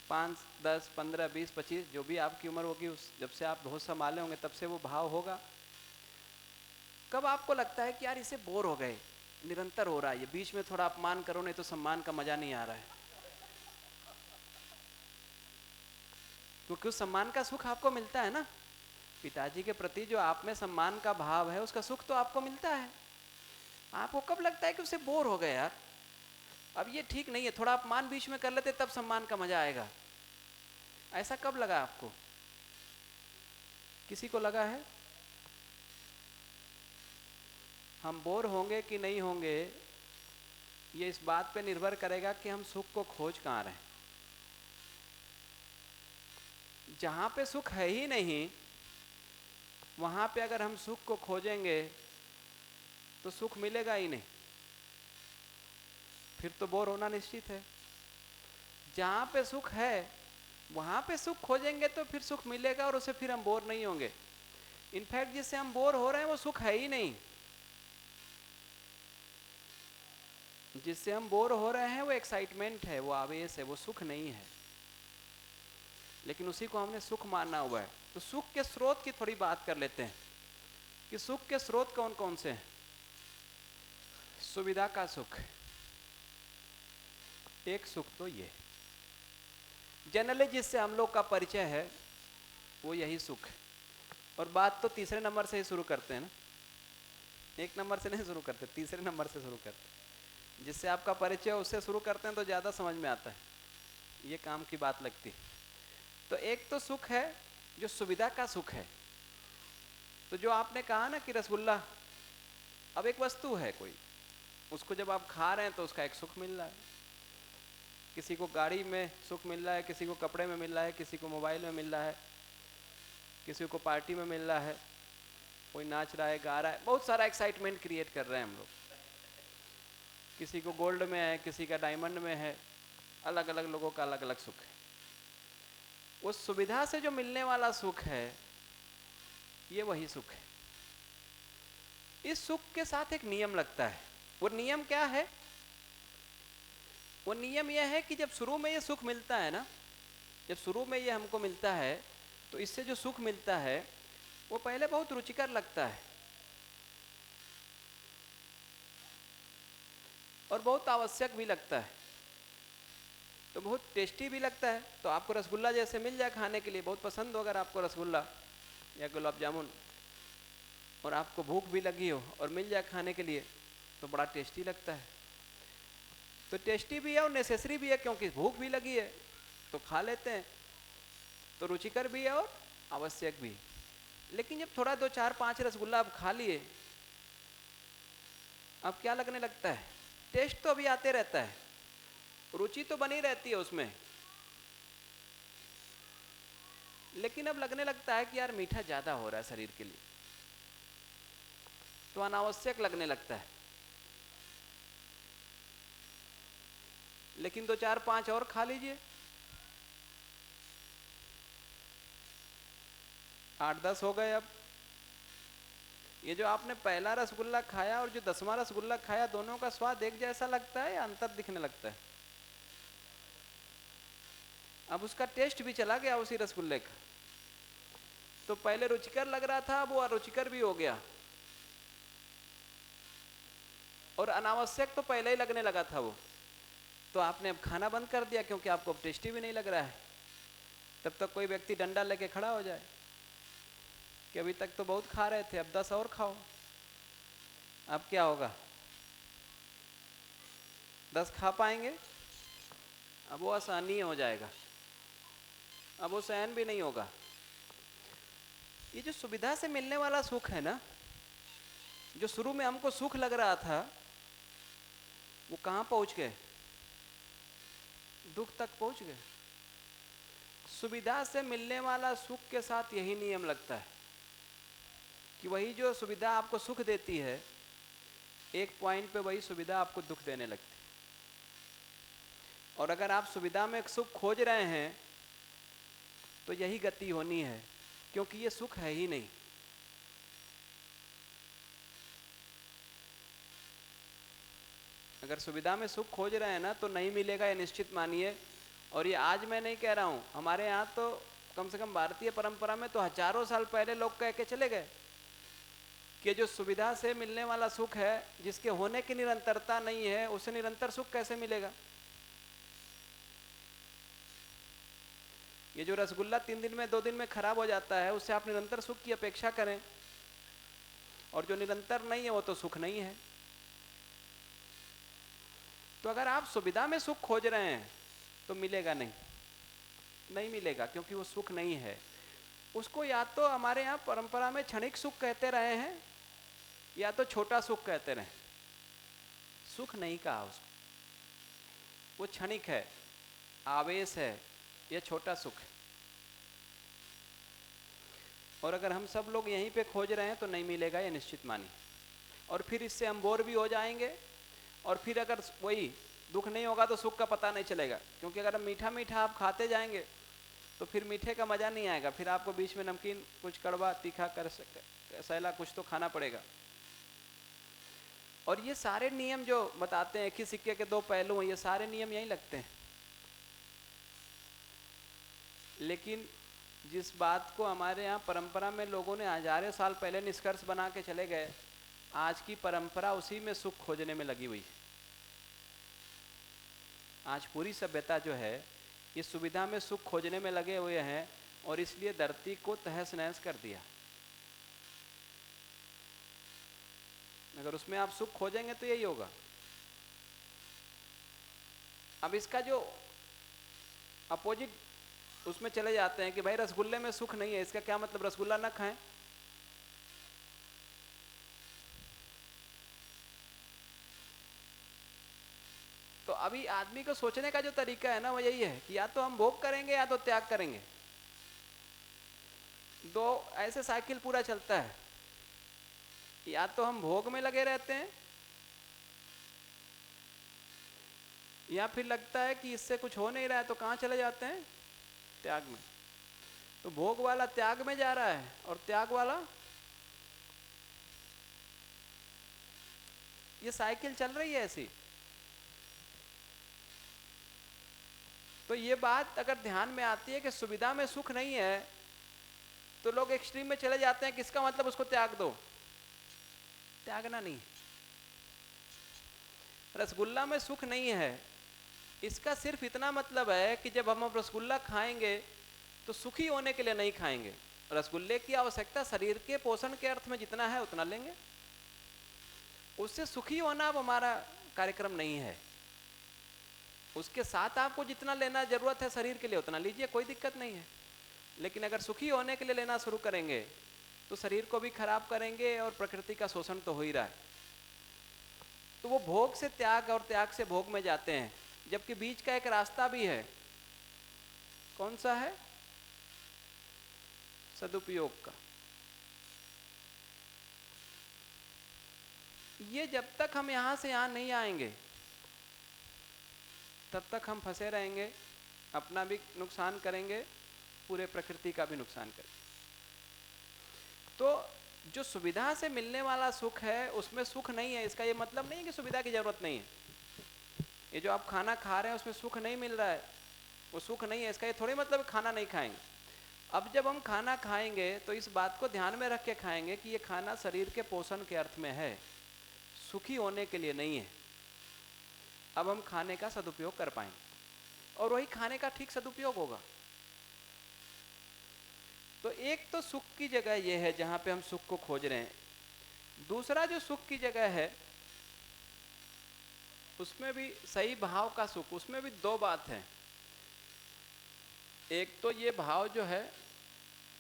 5, 10, 15, 20, 25, जो भी आपकी उम्र होगी, उस जब से आप होश संभाले होंगे तब से वो भाव होगा। कब आपको लगता है कि यार इसे बोर हो गए, निरंतर हो रहा है, ये बीच में थोड़ा अपमान करो नहीं तो सम्मान का मजा नहीं आ रहा है? क्योंकि उस सम्मान का सुख आपको मिलता है ना, पिताजी के प्रति जो आप में सम्मान का भाव है उसका सुख तो आपको मिलता है। आपको कब लगता है कि उसे बोर हो गए यार, अब ये ठीक नहीं है, थोड़ा अपमान बीच में कर लेते तब सम्मान का मजा आएगा? ऐसा कब लगा आपको? किसी को लगा है? हम बोर होंगे कि नहीं होंगे ये इस बात पे निर्भर करेगा कि हम सुख को खोज कहाँ रहे हैं। जहां पे सुख है ही नहीं, वहां पे अगर हम सुख को खोजेंगे तो सुख मिलेगा ही नहीं, फिर तो बोर होना निश्चित है। जहां पे सुख है वहां पे सुख खोजेंगे तो फिर सुख मिलेगा और उसे फिर हम बोर नहीं होंगे। इनफैक्ट जिससे हम बोर हो रहे हैं वो सुख है ही नहीं, जिससे हम बोर हो रहे हैं वो एक्साइटमेंट है, वो आवेश है, वो सुख नहीं है। लेकिन उसी को हमने सुख मानना हुआ है। तो सुख के स्रोत की थोड़ी बात कर लेते हैं कि सुख के स्रोत कौन कौन से हैं। सुविधा का सुख, एक सुख तो ये जनरली जिससे हम लोग का परिचय है वो यही सुख है। और बात तो तीसरे नंबर से ही शुरू करते हैं ना, एक नंबर से नहीं शुरू करते, तीसरे नंबर से शुरू करते हैं। जिससे आपका परिचय उससे शुरू करते हैं तो ज़्यादा समझ में आता है, ये काम की बात लगती है। तो एक तो सुख है जो सुविधा का सुख है। तो जो आपने कहा ना कि रसगुल्ला, अब एक वस्तु है कोई, उसको जब आप खा रहे हैं तो उसका एक सुख मिल रहा है। किसी को गाड़ी में सुख मिल रहा है, किसी को कपड़े में मिल रहा है, किसी को मोबाइल में मिल रहा है, किसी को पार्टी में मिल रहा है, कोई नाच रहा है, गा रहा है, बहुत सारा एक्साइटमेंट क्रिएट कर रहे हैं हम लोग। किसी को गोल्ड में है, किसी का डायमंड में है, अलग अलग लोगों का अलग अलग सुख है। उस सुविधा से जो मिलने वाला सुख है ये वही सुख है। इस सुख के साथ एक नियम लगता है। वो नियम क्या है? वो नियम यह है कि जब शुरू में ये सुख मिलता है ना, जब शुरू में ये हमको मिलता है तो इससे जो सुख मिलता है वो पहले बहुत रुचिकर लगता है और बहुत आवश्यक भी लगता है, तो बहुत टेस्टी भी लगता है। तो आपको रसगुल्ला जैसे मिल जाए खाने के लिए, बहुत पसंद हो अगर आपको रसगुल्ला या गुलाब जामुन, और आपको भूख भी लगी हो और मिल जाए खाने के लिए तो बड़ा टेस्टी लगता है। तो टेस्टी भी है और नेसेसरी भी है, क्योंकि भूख भी लगी है तो खा लेते हैं, तो रुचिकर भी है और आवश्यक भी। लेकिन जब थोड़ा 2 4 5 रसगुल्ला आप खा लिए, अब क्या लगने लगता है? टेस्ट तो अभी आते रहता है, रुचि तो बनी रहती है उसमें, लेकिन अब लगने लगता है कि यार मीठा ज्यादा हो रहा है शरीर के लिए, तो अनावश्यक लगने लगता है। लेकिन 2 4 5 और खा लीजिए, 8 10 हो गए। अब ये जो आपने पहला रसगुल्ला खाया और जो 10वां रसगुल्ला खाया, दोनों का स्वाद एक जैसा लगता है या अंतर दिखने लगता है? अब उसका टेस्ट भी चला गया उसी रसगुल्ले का। तो पहले रुचिकर लग रहा था, अब वो अरुचिकर भी हो गया, और अनावश्यक तो पहले ही लगने लगा था वो। तो आपने अब खाना बंद कर दिया क्योंकि आपको अब टेस्टी भी नहीं लग रहा है। तब तक कोई व्यक्ति डंडा लेके खड़ा हो जाए कि अभी तक तो बहुत खा रहे थे, अब 10 और खाओ। अब क्या होगा? 10 खा पाएंगे? अब वो असहनीय हो जाएगा, अब वो सहन भी नहीं होगा। ये जो सुविधा से मिलने वाला सुख है ना, जो शुरू में हमको सुख लग रहा था, वो कहाँ पहुंच गए? दुख तक पहुंच गए। सुविधा से मिलने वाला सुख के साथ यही नियम लगता है कि वही जो सुविधा आपको सुख देती है, एक पॉइंट पे वही सुविधा आपको दुख देने लगती है। और अगर आप सुविधा में सुख खोज रहे हैं तो यही गति होनी है, क्योंकि ये सुख है ही नहीं। अगर सुविधा में सुख खोज रहे हैं ना, तो नहीं मिलेगा, ये निश्चित मानिए। और ये आज मैं नहीं कह रहा हूं, हमारे यहाँ तो कम से कम भारतीय परंपरा में तो हजारों साल पहले लोग कह के चले गए कि जो सुविधा से मिलने वाला सुख है, जिसके होने की निरंतरता नहीं है, उसे निरंतर सुख कैसे मिलेगा? ये जो रसगुल्ला 3 दिन में 2 दिन में खराब हो जाता है, उससे आप निरंतर सुख की अपेक्षा करें, और जो निरंतर नहीं है वो तो सुख नहीं है। तो अगर आप सुविधा में सुख खोज रहे हैं तो मिलेगा नहीं, नहीं मिलेगा, क्योंकि वो सुख नहीं है। उसको या तो हमारे यहाँ परंपरा में क्षणिक सुख कहते रहे हैं, या तो छोटा सुख कहते रहे। सुख नहीं कहा उसको, वो क्षणिक है, आवेश है, यह छोटा सुख है। और अगर हम सब लोग यहीं पे खोज रहे हैं तो नहीं मिलेगा, ये निश्चित मानिए। और फिर इससे हम बोर भी हो जाएंगे, और फिर अगर वही दुख नहीं होगा तो सुख का पता नहीं चलेगा। क्योंकि अगर मीठा मीठा आप खाते जाएंगे तो फिर मीठे का मजा नहीं आएगा, फिर आपको बीच में नमकीन, कुछ कड़वा, तीखा, सैला कुछ तो खाना पड़ेगा। और ये सारे नियम जो बताते हैं, एक ही सिक्के के 2 पहलू हैं, ये सारे नियम यहीं लगते हैं। लेकिन जिस बात को हमारे यहाँ परंपरा में लोगों ने हजारों साल पहले निष्कर्ष बना के चले गए, आज की परंपरा उसी में सुख खोजने में लगी हुई है। आज पूरी सभ्यता जो है ये सुविधा में सुख खोजने में लगे हुए हैं, और इसलिए धरती को तहस नहस कर दिया। अगर उसमें आप सुख खोजेंगे तो यही होगा। अब इसका जो अपोजिट उसमें चले जाते हैं कि भाई रसगुल्ले में सुख नहीं है, इसका क्या मतलब रसगुल्ला ना खाएं? तो अभी आदमी को सोचने का जो तरीका है ना, वो यही है कि या तो हम भोग करेंगे या तो त्याग करेंगे। 2 ऐसे साइकिल पूरा चलता है, या तो हम भोग में लगे रहते हैं, या फिर लगता है कि इससे कुछ हो नहीं रहा है तो कहाँ चले जाते हैं? त्याग में। तो भोग वाला त्याग में जा रहा है और त्याग वाला, ये साइकिल चल रही है ऐसी। तो ये बात अगर ध्यान में आती है कि सुविधा में सुख नहीं है, तो लोग एक्सट्रीम में चले जाते हैं, किसका मतलब उसको त्याग दो। त्यागना नहीं। रसगुल्ला में सुख नहीं है, इसका सिर्फ इतना मतलब है कि जब हम रसगुल्ला खाएंगे तो सुखी होने के लिए नहीं खाएंगे, रसगुल्ले की आवश्यकता शरीर के पोषण के अर्थ में जितना है उतना लेंगे, उससे सुखी होना अब हमारा कार्यक्रम नहीं है। उसके साथ आपको जितना लेना जरूरत है शरीर के लिए उतना लीजिए, कोई दिक्कत नहीं है। लेकिन अगर सुखी होने के लिए लेना शुरू करेंगे तो शरीर को भी खराब करेंगे और प्रकृति का शोषण तो हो ही रहा है। तो वो भोग से त्याग और त्याग से भोग में जाते हैं, जबकि बीच का एक रास्ता भी है। कौन सा है? सदुपयोग का। ये जब तक हम यहां से यहां नहीं आएंगे तब तक हम फंसे रहेंगे, अपना भी नुकसान करेंगे, पूरे प्रकृति का भी नुकसान करेंगे। तो जो सुविधा से मिलने वाला सुख है उसमें सुख नहीं है। इसका ये मतलब नहीं है कि सुविधा की जरूरत नहीं है। ये जो आप खाना खा रहे हैं उसमें सुख नहीं मिल रहा है, वो सुख नहीं है। इसका ये थोड़ी मतलब खाना नहीं खाएंगे। अब जब हम खाना खाएंगे तो इस बात को ध्यान में रख के खाएंगे कि ये खाना शरीर के पोषण के अर्थ में है, सुखी होने के लिए नहीं है। अब हम खाने का सदुपयोग कर पाएंगे और वही खाने का ठीक सदुपयोग होगा। तो एक तो सुख की जगह यह है जहां पे हम सुख को खोज रहे हैं। दूसरा जो सुख की जगह है उसमें भी सही भाव का सुख, उसमें भी दो बात है। एक तो ये भाव जो है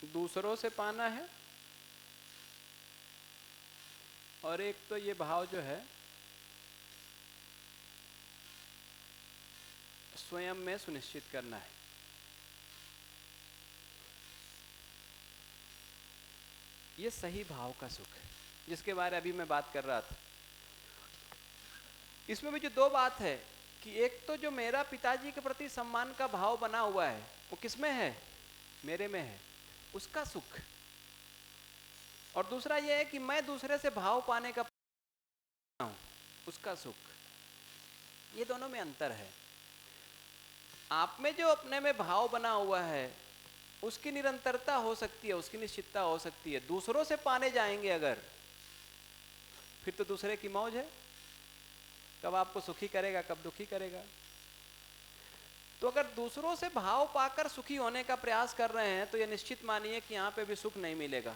दूसरों से पाना है, और एक तो ये भाव जो है स्वयं में सुनिश्चित करना है। ये सही भाव का सुख है जिसके बारे अभी मैं बात कर रहा था। इसमें भी जो दो बात है कि एक तो जो मेरा पिताजी के प्रति सम्मान का भाव बना हुआ है वो किसमें है? मेरे में है, उसका सुख। और दूसरा यह है कि मैं दूसरे से भाव पाने का हूं, उसका सुख। ये दोनों में अंतर है। आप में जो अपने में भाव बना हुआ है उसकी निरंतरता हो सकती है, उसकी निश्चितता हो सकती है। दूसरों से पाने जाएंगे अगर, फिर तो दूसरे की मौज है, कब आपको सुखी करेगा कब दुखी करेगा। तो अगर दूसरों से भाव पाकर सुखी होने का प्रयास कर रहे हैं तो यह निश्चित मानिए कि यहां पे भी सुख नहीं मिलेगा,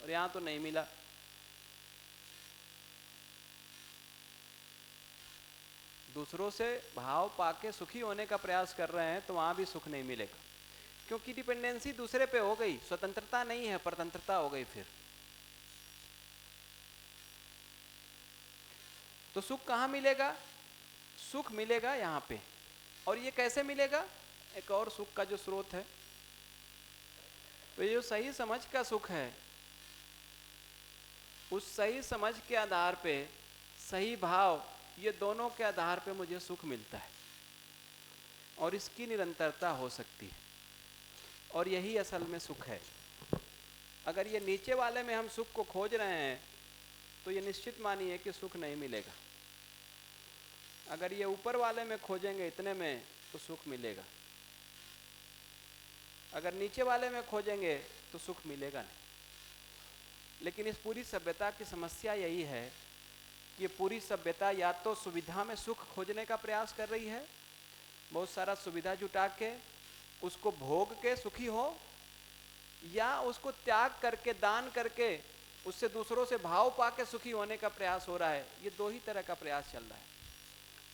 और यहां तो नहीं मिला। दूसरों से भाव पाके सुखी होने का प्रयास कर रहे हैं तो वहां भी सुख नहीं मिलेगा, क्योंकि डिपेंडेंसी दूसरे पे हो गई, स्वतंत्रता नहीं है, परतंत्रता हो गई। फिर तो सुख कहां मिलेगा? सुख मिलेगा यहां पे। और ये कैसे मिलेगा? एक और सुख का जो स्रोत है, तो ये जो सही समझ का सुख है, उस सही समझ के आधार पे, सही भाव, ये दोनों के आधार पे मुझे सुख मिलता है और इसकी निरंतरता हो सकती है। और यही असल में सुख है। अगर ये नीचे वाले में हम सुख को खोज रहे हैं तो ये निश्चित मानिए कि सुख नहीं मिलेगा। अगर ये ऊपर वाले में खोजेंगे इतने में तो सुख मिलेगा। अगर नीचे वाले में खोजेंगे तो सुख मिलेगा नहीं। लेकिन इस पूरी सभ्यता की समस्या यही है कि ये पूरी सभ्यता या तो सुविधा में सुख खोजने का प्रयास कर रही है, बहुत सारा सुविधा जुटा के उसको भोग के सुखी हो, या उसको त्याग करके, दान करके, उससे दूसरों से भाव पाके सुखी होने का प्रयास हो रहा है। ये दो ही तरह का प्रयास चल रहा है।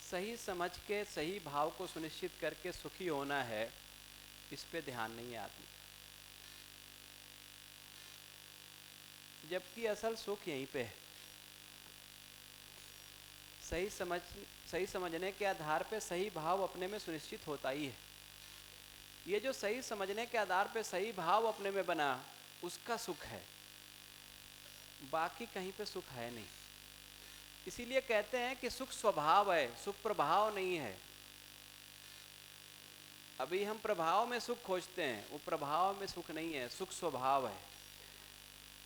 सही समझ के सही भाव को सुनिश्चित करके सुखी होना है, इस पे ध्यान नहीं है आदमी। जबकि असल सुख यहीं पे है। सही समझने के आधार पे सही भाव अपने में सुनिश्चित होता ही है। ये जो सही समझने के आधार पे सही भाव अपने में बना, उसका सुख है, बाकी कहीं पे सुख है नहीं। इसीलिए कहते हैं कि सुख स्वभाव है, सुख प्रभाव नहीं है। अभी हम प्रभाव में सुख खोजते हैं, वो प्रभाव में सुख नहीं है, सुख स्वभाव है।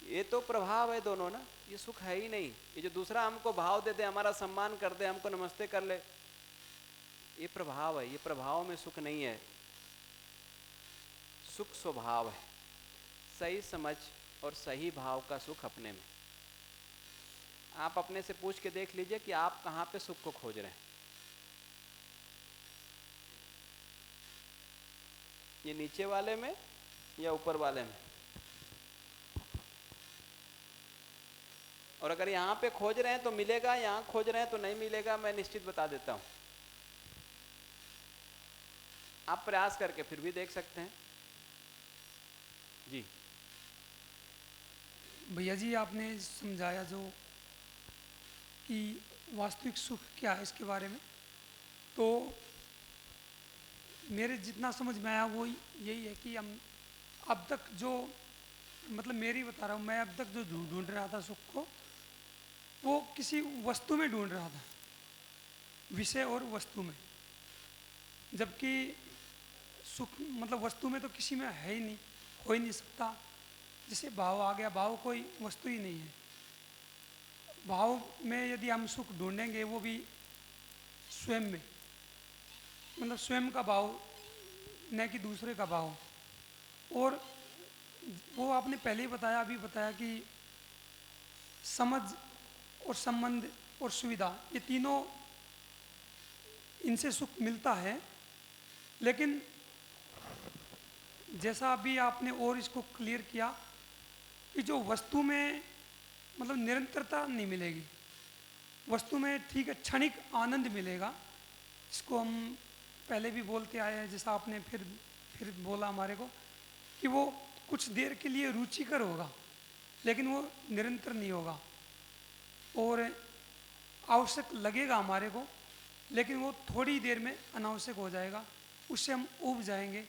ये तो प्रभाव है दोनों ना, ये सुख है ही नहीं। ये जो दूसरा हमको भाव दे दे, हमारा सम्मान कर दे, हमको नमस्ते कर ले, ये प्रभाव है। ये प्रभाव में सुख नहीं है, सुख स्वभाव है। सही समझ और सही भाव का सुख अपने में। आप अपने से पूछ के देख लीजिए कि आप कहाँ पे सुख को खोज रहे हैं। ये नीचे वाले में या ऊपर वाले में? और अगर यहाँ पे खोज रहे हैं तो मिलेगा, यहाँ खोज रहे हैं तो नहीं मिलेगा, मैं निश्चित बता देता हूँ। आप प्रयास करके फिर भी देख सकते हैं। जी भैया जी, आपने समझाया जो कि वास्तविक सुख क्या है इसके बारे में, तो मेरे जितना समझ में आया वो यही है कि हम अब तक जो, मतलब मेरी बता रहा हूँ, मैं अब तक जो ढूंढ रहा था सुख को, वो किसी वस्तु में ढूंढ रहा था, विषय और वस्तु में। जबकि सुख मतलब वस्तु में तो किसी में है ही नहीं, हो ही नहीं सकता। जैसे भाव आ गया, भाव कोई वस्तु ही नहीं है। भाव में यदि हम सुख ढूंढेंगे वो भी स्वयं में, मतलब स्वयं का भाव, न कि दूसरे का भाव। और वो आपने पहले ही बताया, अभी बताया कि समझ और संबंध और सुविधा, ये तीनों, इनसे सुख मिलता है। लेकिन जैसा अभी आपने और इसको क्लियर किया कि जो वस्तु में मतलब निरंतरता नहीं मिलेगी, वस्तु में ठीक है क्षणिक आनंद मिलेगा, इसको हम पहले भी बोलते आए हैं, जैसा आपने फिर बोला हमारे को कि वो कुछ देर के लिए रुचिकर होगा लेकिन वो निरंतर नहीं होगा, और आवश्यक लगेगा हमारे को लेकिन वो थोड़ी देर में अनावश्यक हो जाएगा, उससे हम ऊब जाएंगे,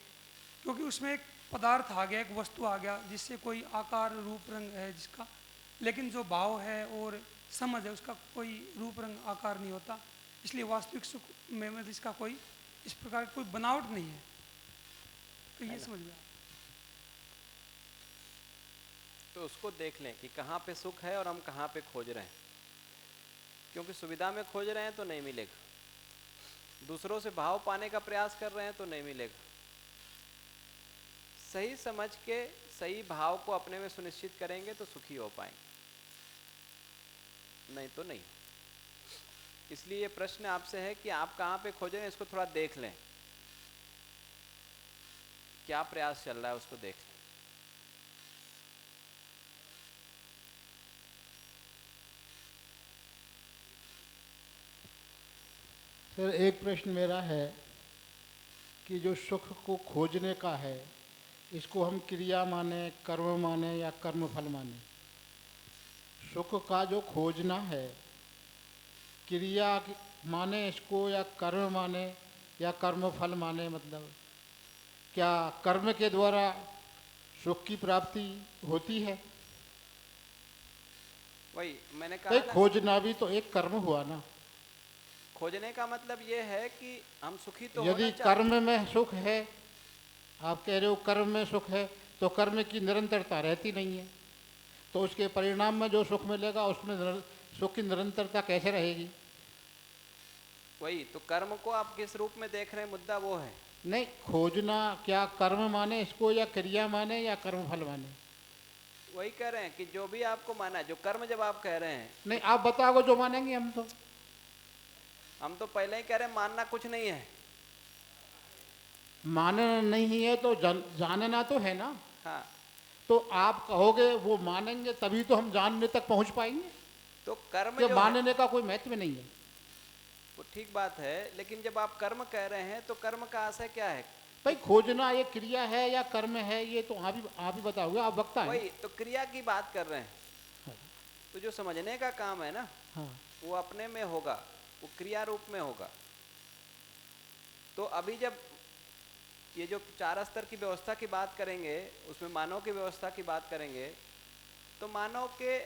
क्योंकि उसमें एक पदार्थ आ गया, एक वस्तु आ गया जिससे कोई आकार रूप रंग है जिसका, लेकिन जो भाव है और समझ है उसका कोई रूप रंग आकार नहीं होता। इसलिए वास्तविक सुख में मतलब इसका कोई इस प्रकार कोई बनावट नहीं है। तो ये समझ में आया। तो उसको देख लें कि कहाँ पे सुख है और हम कहाँ पे खोज रहे हैं, क्योंकि सुविधा में खोज रहे हैं तो नहीं मिलेगा, दूसरों से भाव पाने का प्रयास कर रहे हैं तो नहीं मिलेगा। सही समझ के सही भाव को अपने में सुनिश्चित करेंगे तो सुखी हो पाएंगे, नहीं तो नहीं। इसलिए ये प्रश्न आपसे है कि आप कहाँ पे खोज रहे हैं, इसको थोड़ा देख लें, क्या प्रयास चल रहा है उसको देख लें। सर, एक प्रश्न मेरा है कि जो सुख को खोजने का है, इसको हम क्रिया माने, कर्म माने या कर्म फल माने? सुख का जो खोजना है, क्रिया माने इसको या कर्म माने या कर्म फल माने? मतलब क्या कर्म के द्वारा सुख की प्राप्ति होती है? वही मैंने कहा ना, खोजना भी तो एक कर्म हुआ ना। खोजने का मतलब ये है कि हम सुखी तो यदि कर्म में सुख है, आप कह रहे हो कर्म में सुख है, तो कर्म की निरंतरता रहती नहीं है, तो उसके परिणाम में जो सुख मिलेगा उसमें सुख की निरंतरता कैसे रहेगी? वही तो, कर्म को आप किस रूप में देख रहे हैं, मुद्दा वो है। नहीं, खोजना क्या कर्म माने इसको या क्रिया माने या कर्म फल माने? वही कह रहे हैं कि जो भी आपको माना है, जो कर्म जब आप कह रहे हैं, नहीं, आप बताओ जो मानेंगे। हम तो पहले ही कह रहे हैं मानना कुछ नहीं है। मानना नहीं है तो जानना तो है ना। हाँ, तो आप कहोगे वो मानेंगे तभी तो हम जानने तक पहुंच पाएंगे। तो कर्म जो जो मानने का कोई महत्व नहीं है। वो ठीक बात है, लेकिन जब आप कर्म कह रहे हैं तो कर्म का आशय क्या है? भाई, खोजना ये क्रिया है या कर्म है, ये तो आप ही बताओगे, आप वक्ता हैं। वही तो क्रिया की बात कर रहे हैं। हाँ। तो जो समझने का काम है ना, हाँ। वो अपने में होगा, वो क्रिया रूप में होगा। तो अभी जब ये जो 4 स्तर की व्यवस्था की बात करेंगे, उसमें मानव की व्यवस्था की बात करेंगे, तो मानव के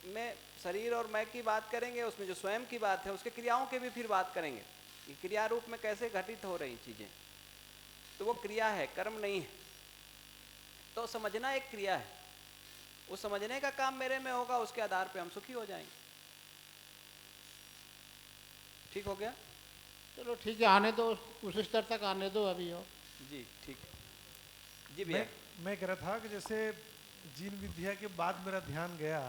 में शरीर और मैं की बात करेंगे, उसमें जो स्वयं की बात है उसके क्रियाओं के भी फिर बात करेंगे कि क्रिया रूप में कैसे घटित हो रही चीजें। तो वो क्रिया है, कर्म नहीं है। तो समझना एक क्रिया है, वो समझने का काम मेरे में होगा, उसके आधार पे हम सुखी हो जाएंगे। ठीक हो गया? चलो ठीक है, आने दो, उस स्तर तक आने दो अभी। और जी ठीक है। जी भैया, मैं कह रहा था कि जैसे जीन विद्या के बाद मेरा ध्यान गया,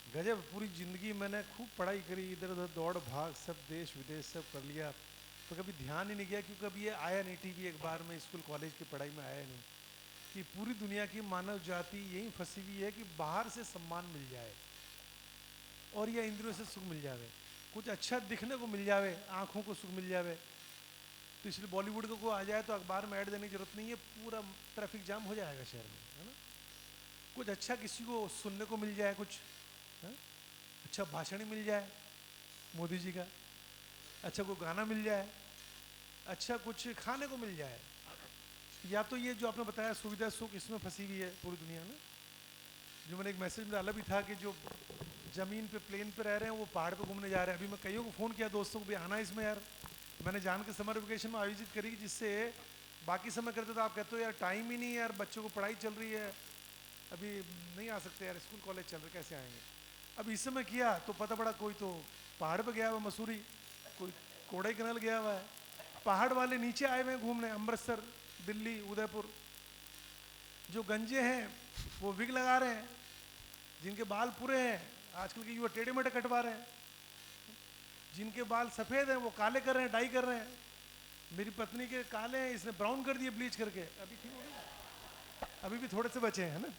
गजब, पूरी जिंदगी मैंने खूब पढ़ाई करी, इधर उधर दौड़ भाग, सब देश विदेश सब कर लिया, तो कभी ध्यान ही नहीं गया, क्योंकि कभी ये आया नहीं टीवी एक बार में स्कूल कॉलेज की पढ़ाई में आया नहीं कि पूरी दुनिया की मानव जाति यही फंसी हुई है कि बाहर से सम्मान मिल जाए, और यह इंद्रियों से सुख मिल जावे, कुछ अच्छा दिखने को मिल जावे, आंखों को सुख मिल जावे। तो इसलिए बॉलीवुड को आ जाए तो अखबार में ऐड देने की जरूरत नहीं है, पूरा ट्रैफिक जाम हो जाएगा शहर में, है ना। कुछ अच्छा किसी को सुनने को मिल जाए, कुछ अच्छा भाषण ही मिल जाए मोदी जी का, अच्छा कोई गाना मिल जाए, अच्छा कुछ खाने को मिल जाए, या तो ये जो आपने बताया सुविधा सुख, इसमें फंसी हुई है पूरी दुनिया में। जो मैंने एक मैसेज में डाला भी था कि जो ज़मीन पे प्लेन पे रह रहे हैं वो पहाड़ पे घूमने जा रहे हैं। अभी मैं कईयों को फ़ोन किया दोस्तों को भी आना इसमें यार, मैंने जान के समर वेकेशन में आयोजित करी, जिससे बाकी समय करते तो आप कहते हो यार टाइम ही नहीं है यार, बच्चों को पढ़ाई चल रही है, अभी नहीं आ सकते यार, स्कूल कॉलेज चल रहे कैसे आएंगे। अब इस समय किया तो पता पड़ा कोई तो पहाड़ पे गया हुआ मसूरी, कोई कोडाईकनाल गया हुआ है, पहाड़ वाले नीचे आए हुए हैं घूमने, अमृतसर, दिल्ली, उदयपुर। जो गंजे हैं वो विग लगा रहे हैं, जिनके बाल पूरे हैं, आजकल के युवा टेढ़े मेढ़े कटवा रहे हैं, जिनके बाल सफ़ेद हैं वो काले कर रहे हैं, डाई कर रहे हैं। मेरी पत्नी के काले हैं, इसने ब्राउन कर दिए ब्लीच करके, अभी ठीक हो गए, अभी भी थोड़े से बचे हैं, है ना।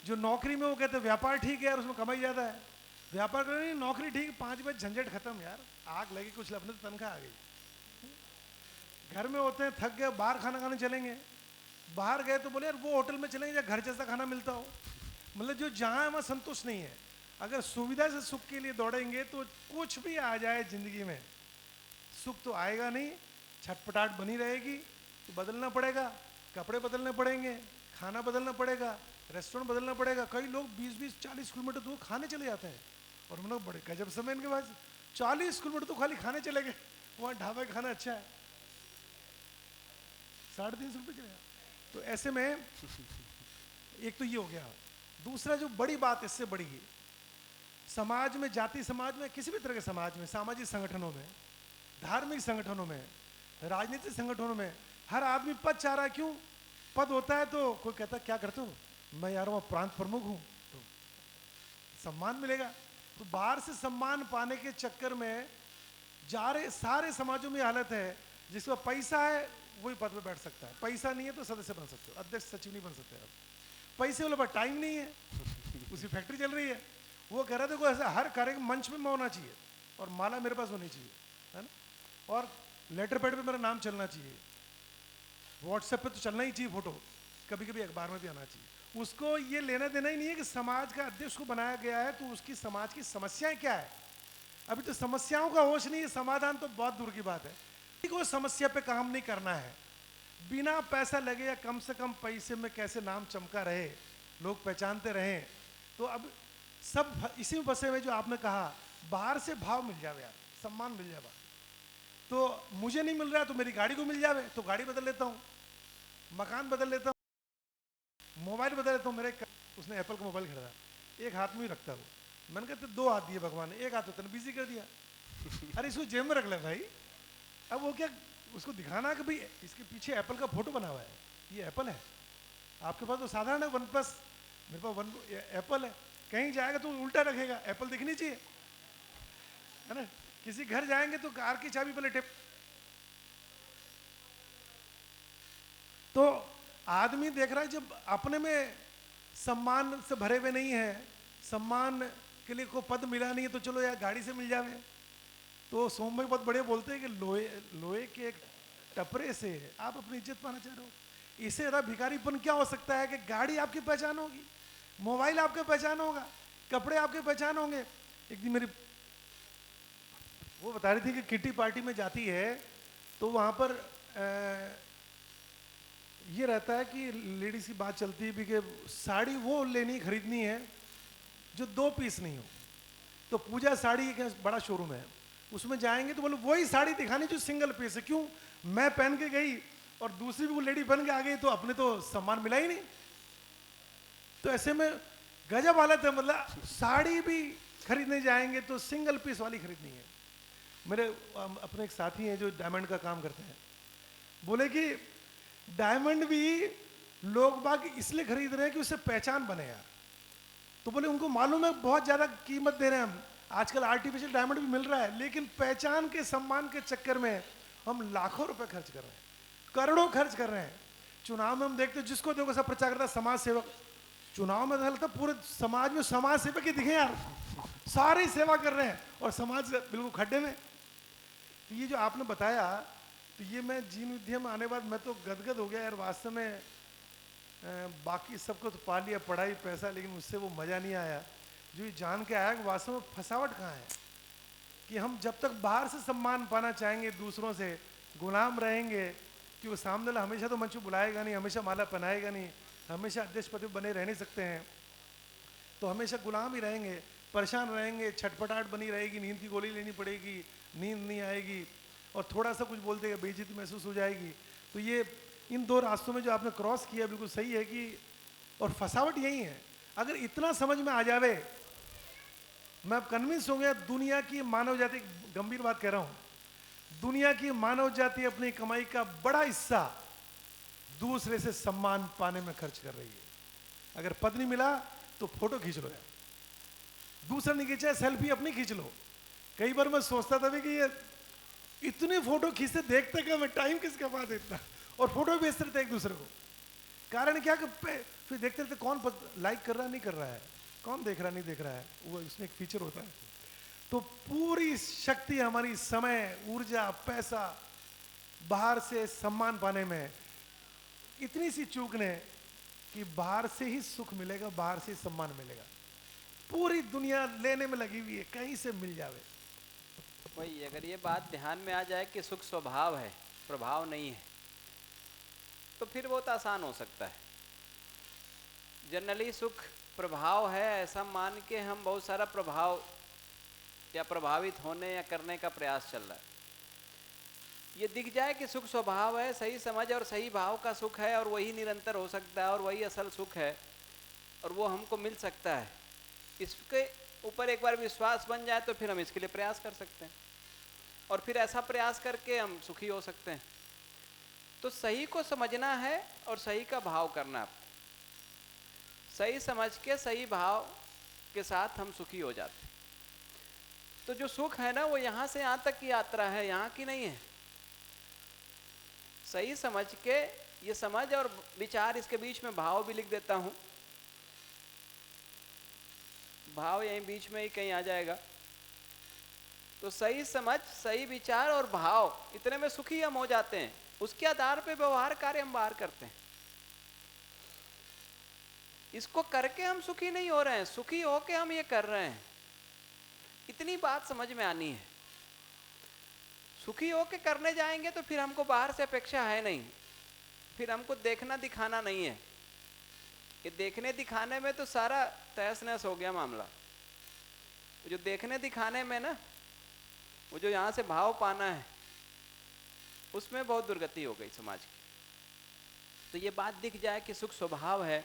जो नौकरी में वो कहते हैं व्यापार ठीक है यार, उसमें कमाई ज़्यादा है, व्यापार कर नहीं, नौकरी ठीक, 5 बजे झंझट खत्म यार, आग लगी कुछ लपने तो तनख्वाह आ गई। घर में होते हैं थक गए, बाहर खाना खाने चलेंगे, बाहर गए तो बोले यार वो होटल में चलेंगे जहाँ घर जैसा खाना मिलता हो। मतलब जो जहाँ है वहाँ संतुष्ट नहीं है। अगर सुविधा से सुख के लिए दौड़ेंगे तो कुछ भी आ जाए जिंदगी में, सुख तो आएगा नहीं, छटपटाहट बनी रहेगी। तो बदलना पड़ेगा, कपड़े बदलने पड़ेंगे, खाना बदलना पड़ेगा, रेस्टोरेंट बदलना पड़ेगा। कई लोग 20-40 किलोमीटर दूर खाने चले जाते हैं, और हम लोग बड़े गजब समय इनके पास, 40 किलोमीटर तो खाली खाने चले गए, वहाँ ढाबा का खाना अच्छा है, 350 रुपये चलेगा। तो ऐसे में एक तो ये हो गया। दूसरा जो बड़ी बात इससे बड़ी है, समाज में, जाति समाज में, किसी भी तरह के समाज में, सामाजिक संगठनों में, धार्मिक संगठनों में, राजनीतिक संगठनों में, हर आदमी पद चाह रहा है। क्यों? पद होता है तो कोई कहता क्या करते हो, मैं यार वहाँ प्रांत प्रमुख हूँ तो सम्मान मिलेगा। तो बाहर से सम्मान पाने के चक्कर में जा रहे सारे समाजों में हालत है, जिसका पैसा है वही पद पे बैठ सकता है, पैसा नहीं है तो सदस्य बन सकते हो, अध्यक्ष सचिव नहीं बन सकते आप। पैसे वाले पास टाइम नहीं है, उसी फैक्ट्री चल रही है। वो कह रहा था देखो ऐसा हर कार्यक्रम मंच में मैं होना चाहिए, और माला मेरे पास होनी चाहिए, है ना, और लेटर पैड पे मेरा नाम चलना चाहिए, व्हाट्सएप पे तो चलना ही चाहिए, फोटो कभी कभी अखबार में भी आना चाहिए। उसको ये लेना देना ही नहीं है कि समाज का अध्यक्ष को बनाया गया है तो उसकी समाज की समस्याएं क्या है। अभी तो समस्याओं का होश नहीं है, समाधान तो बहुत दूर की बात है। को समस्या पे काम नहीं करना है, बिना पैसा लगे या कम से कम पैसे में कैसे नाम चमका रहे, लोग पहचानते रहें। तो अब सब इसी में फंसे हुए, जो आपने कहा बाहर से भाव मिल जावे यार, सम्मान मिल जाए, तो मुझे नहीं मिल रहा है तो मेरी गाड़ी को मिल जावे तो गाड़ी बदल लेता हूँ, मकान बदल लेता हूँ, मोबाइल बदल लेता हूँ। मेरे उसने एप्पल का मोबाइल खरीदा, एक हाथ में ही रखता वो, मैंने कहा 2 हाथ दिए भगवान ने, एक हाथ तो बिजी कर दिया। अरे इसको जेब में रख ले भाई। अब वो क्या उसको दिखाना कि भाई इसके पीछे एप्पल का फोटो बना हुआ है, ये एप्पल है। आपके पास तो साधारण है OnePlus, मेरे पास एप्पल है। कहीं जाएगा तो उल्टा रखेगा, एप्पल दिखनी चाहिए, है ना। किसी घर जाएंगे तो कार की चाबी पहले टिप। तो आदमी देख रहा है जब अपने में सम्मान से भरे हुए नहीं है, सम्मान के लिए कोई पद मिला नहीं है, तो चलो यार गाड़ी से मिल जावे। तो सोम भाई बहुत बढ़िया बोलते हैं कि लोहे के एक टपरे से आप अपनी इज्जत पाना चाह रहे हो। इससे ज़्यादा भिखारीपन क्या हो सकता है कि गाड़ी आपकी पहचान होगी, मोबाइल आपकी पहचान होगा, कपड़े आपके पहचान होंगे। एक दिन मेरी वो बता रही थी कि किटी पार्टी में जाती है तो वहाँ पर ये रहता है कि लेडीज की बात चलती है भी कि साड़ी वो लेनी खरीदनी है जो 2 पीस नहीं हो। तो पूजा साड़ी का बड़ा शोरूम है, उसमें जाएंगे तो बोलो वही साड़ी दिखानी जो सिंगल पीस है। क्यों? मैं पहन के गई और दूसरी भी वो लेडी पहन के आ गई तो अपने तो सम्मान मिला ही नहीं। तो ऐसे में गजब हालत है, मतलब साड़ी भी खरीदने जाएंगे तो सिंगल पीस वाली खरीदनी है। मेरे अपने एक साथी हैं जो डायमंड का काम करते हैं, बोले कि डायमंड भी लोग बाग इसलिए खरीद रहे हैं कि उससे पहचान बने यार। तो बोले उनको मालूम है बहुत ज़्यादा कीमत दे रहे हैं हम, आजकल आर्टिफिशियल डायमंड भी मिल रहा है, लेकिन पहचान के सम्मान के चक्कर में हम लाखों रुपए खर्च कर रहे हैं, करोड़ों खर्च कर रहे हैं। चुनाव में हम देखते जिसको देखो सब प्रचार करता है समाज सेवक। चुनाव में लगता पूरे समाज में समाज सेवक ही दिखे यार, सारी सेवा कर रहे हैं और समाज बिल्कुल खड्डे में। तो ये जो आपने बताया, तो ये मैं जीन विद्या में आने के बाद मैं तो गदगद हो गया यार। वास्तव में बाकी सबको तो पा लिया, पढ़ाई पैसा, लेकिन उससे वो मज़ा नहीं आया जो ये जान के आया कि वास्तव में फंसावट कहाँ है। कि हम जब तक बाहर से सम्मान पाना चाहेंगे, दूसरों से गुलाम रहेंगे, कि वो सामने वाला हमेशा तो मंच बुलाएगा नहीं, हमेशा माला पहनाएगा नहीं, हमेशा अध्यक्ष पद पे बने रह नहीं सकते हैं, तो हमेशा गुलाम ही रहेंगे, परेशान रहेंगे, छटपटाहट बनी रहेगी, नींद की गोली लेनी पड़ेगी, नींद नहीं आएगी, और थोड़ा सा कुछ बोलते हैं बेइज्जती महसूस हो जाएगी। तो ये इन दो रास्तों में जो आपने क्रॉस किया बिल्कुल सही है कि, और फंसावट यही है। अगर इतना समझ में आ जावे, मैं अब कन्विंस हो गया, दुनिया की मानव जाति, गंभीर बात कह रहा हूं, दुनिया की मानव जाति अपनी कमाई का बड़ा हिस्सा दूसरे से सम्मान पाने में खर्च कर रही है। अगर पद नहीं मिला तो फोटो खींच लो यार, दूसरा नहीं खींचा सेल्फी अपनी खींच लो। कई बार मैं सोचता था भी कि ये इतनी फोटो खींचते देखते क्या, मैं टाइम किसके पास इतना, और फोटो भी भेजते रहते एक दूसरे को। कारण क्या कि फिर देखते रहते कौन लाइक कर रहा नहीं कर रहा है, कौन देख रहा नहीं देख रहा है, वो इसमें एक फीचर होता है। तो पूरी शक्ति हमारी समय, ऊर्जा, पैसा बाहर से सम्मान पाने में, इतनी सी चूक ने कि बाहर से ही सुख मिलेगा, बाहर से ही सम्मान मिलेगा। पूरी दुनिया लेने में लगी हुई है, कहीं से मिल जावे। वही, अगर ये बात ध्यान में आ जाए कि सुख स्वभाव है, प्रभाव नहीं है, तो फिर बहुत आसान हो सकता है। जनरली सुख प्रभाव है ऐसा मान के हम बहुत सारा प्रभाव या प्रभावित होने या करने का प्रयास चल रहा है। ये दिख जाए कि सुख स्वभाव है, सही समझ और सही भाव का सुख है, और वही निरंतर हो सकता है, और वही असल सुख है, और वो हमको मिल सकता है, इसके ऊपर एक बार विश्वास बन जाए तो फिर हम इसके लिए प्रयास कर सकते हैं, और फिर ऐसा प्रयास करके हम सुखी हो सकते हैं। तो सही को समझना है और सही का भाव करना। सही समझ के सही भाव के साथ हम सुखी हो जाते हैं। तो जो सुख है ना, वो यहाँ से यहाँ तक की यात्रा है, यहाँ की नहीं है। सही समझ के, ये समझ और विचार, इसके बीच में भाव भी लिख देता हूँ, भाव यहीं बीच में ही कहीं आ जाएगा। तो सही समझ, सही विचार और भाव, इतने में सुखी हम हो जाते हैं। उसके आधार पे व्यवहार कार्य हम बाहर करते हैं। इसको करके हम सुखी नहीं हो रहे हैं, सुखी होके हम ये कर रहे हैं। इतनी बात समझ में आनी है। सुखी होके करने जाएंगे तो फिर हमको बाहर से अपेक्षा है नहीं, फिर हमको देखना दिखाना नहीं है। ये देखने दिखाने में तो सारा तहस नहस हो गया मामला। जो देखने दिखाने में ना, वो जो यहाँ से भाव पाना है, उसमें बहुत दुर्गति हो गई समाज की। तो ये बात दिख जाए कि सुख स्वभाव है,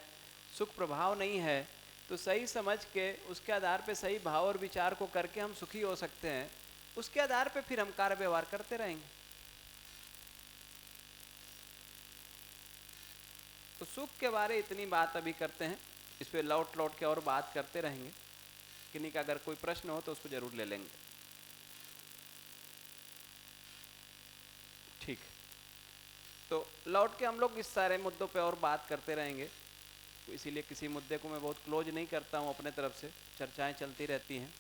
सुख प्रभाव नहीं है, तो सही समझ के उसके आधार पे सही भाव और विचार को करके हम सुखी हो सकते हैं। उसके आधार पे फिर हम कार्य व्यवहार करते रहेंगे। तो सुख के बारे इतनी बात अभी करते हैं, इस पे लौट लौट के और बात करते रहेंगे। किन्हीं का अगर कोई प्रश्न हो तो उसको जरूर ले लेंगे। ठीक, तो लौट के हम लोग इस सारे मुद्दों पे और बात करते रहेंगे। तो इसीलिए किसी मुद्दे को मैं बहुत क्लोज नहीं करता हूँ अपने तरफ से, चर्चाएं चलती रहती हैं।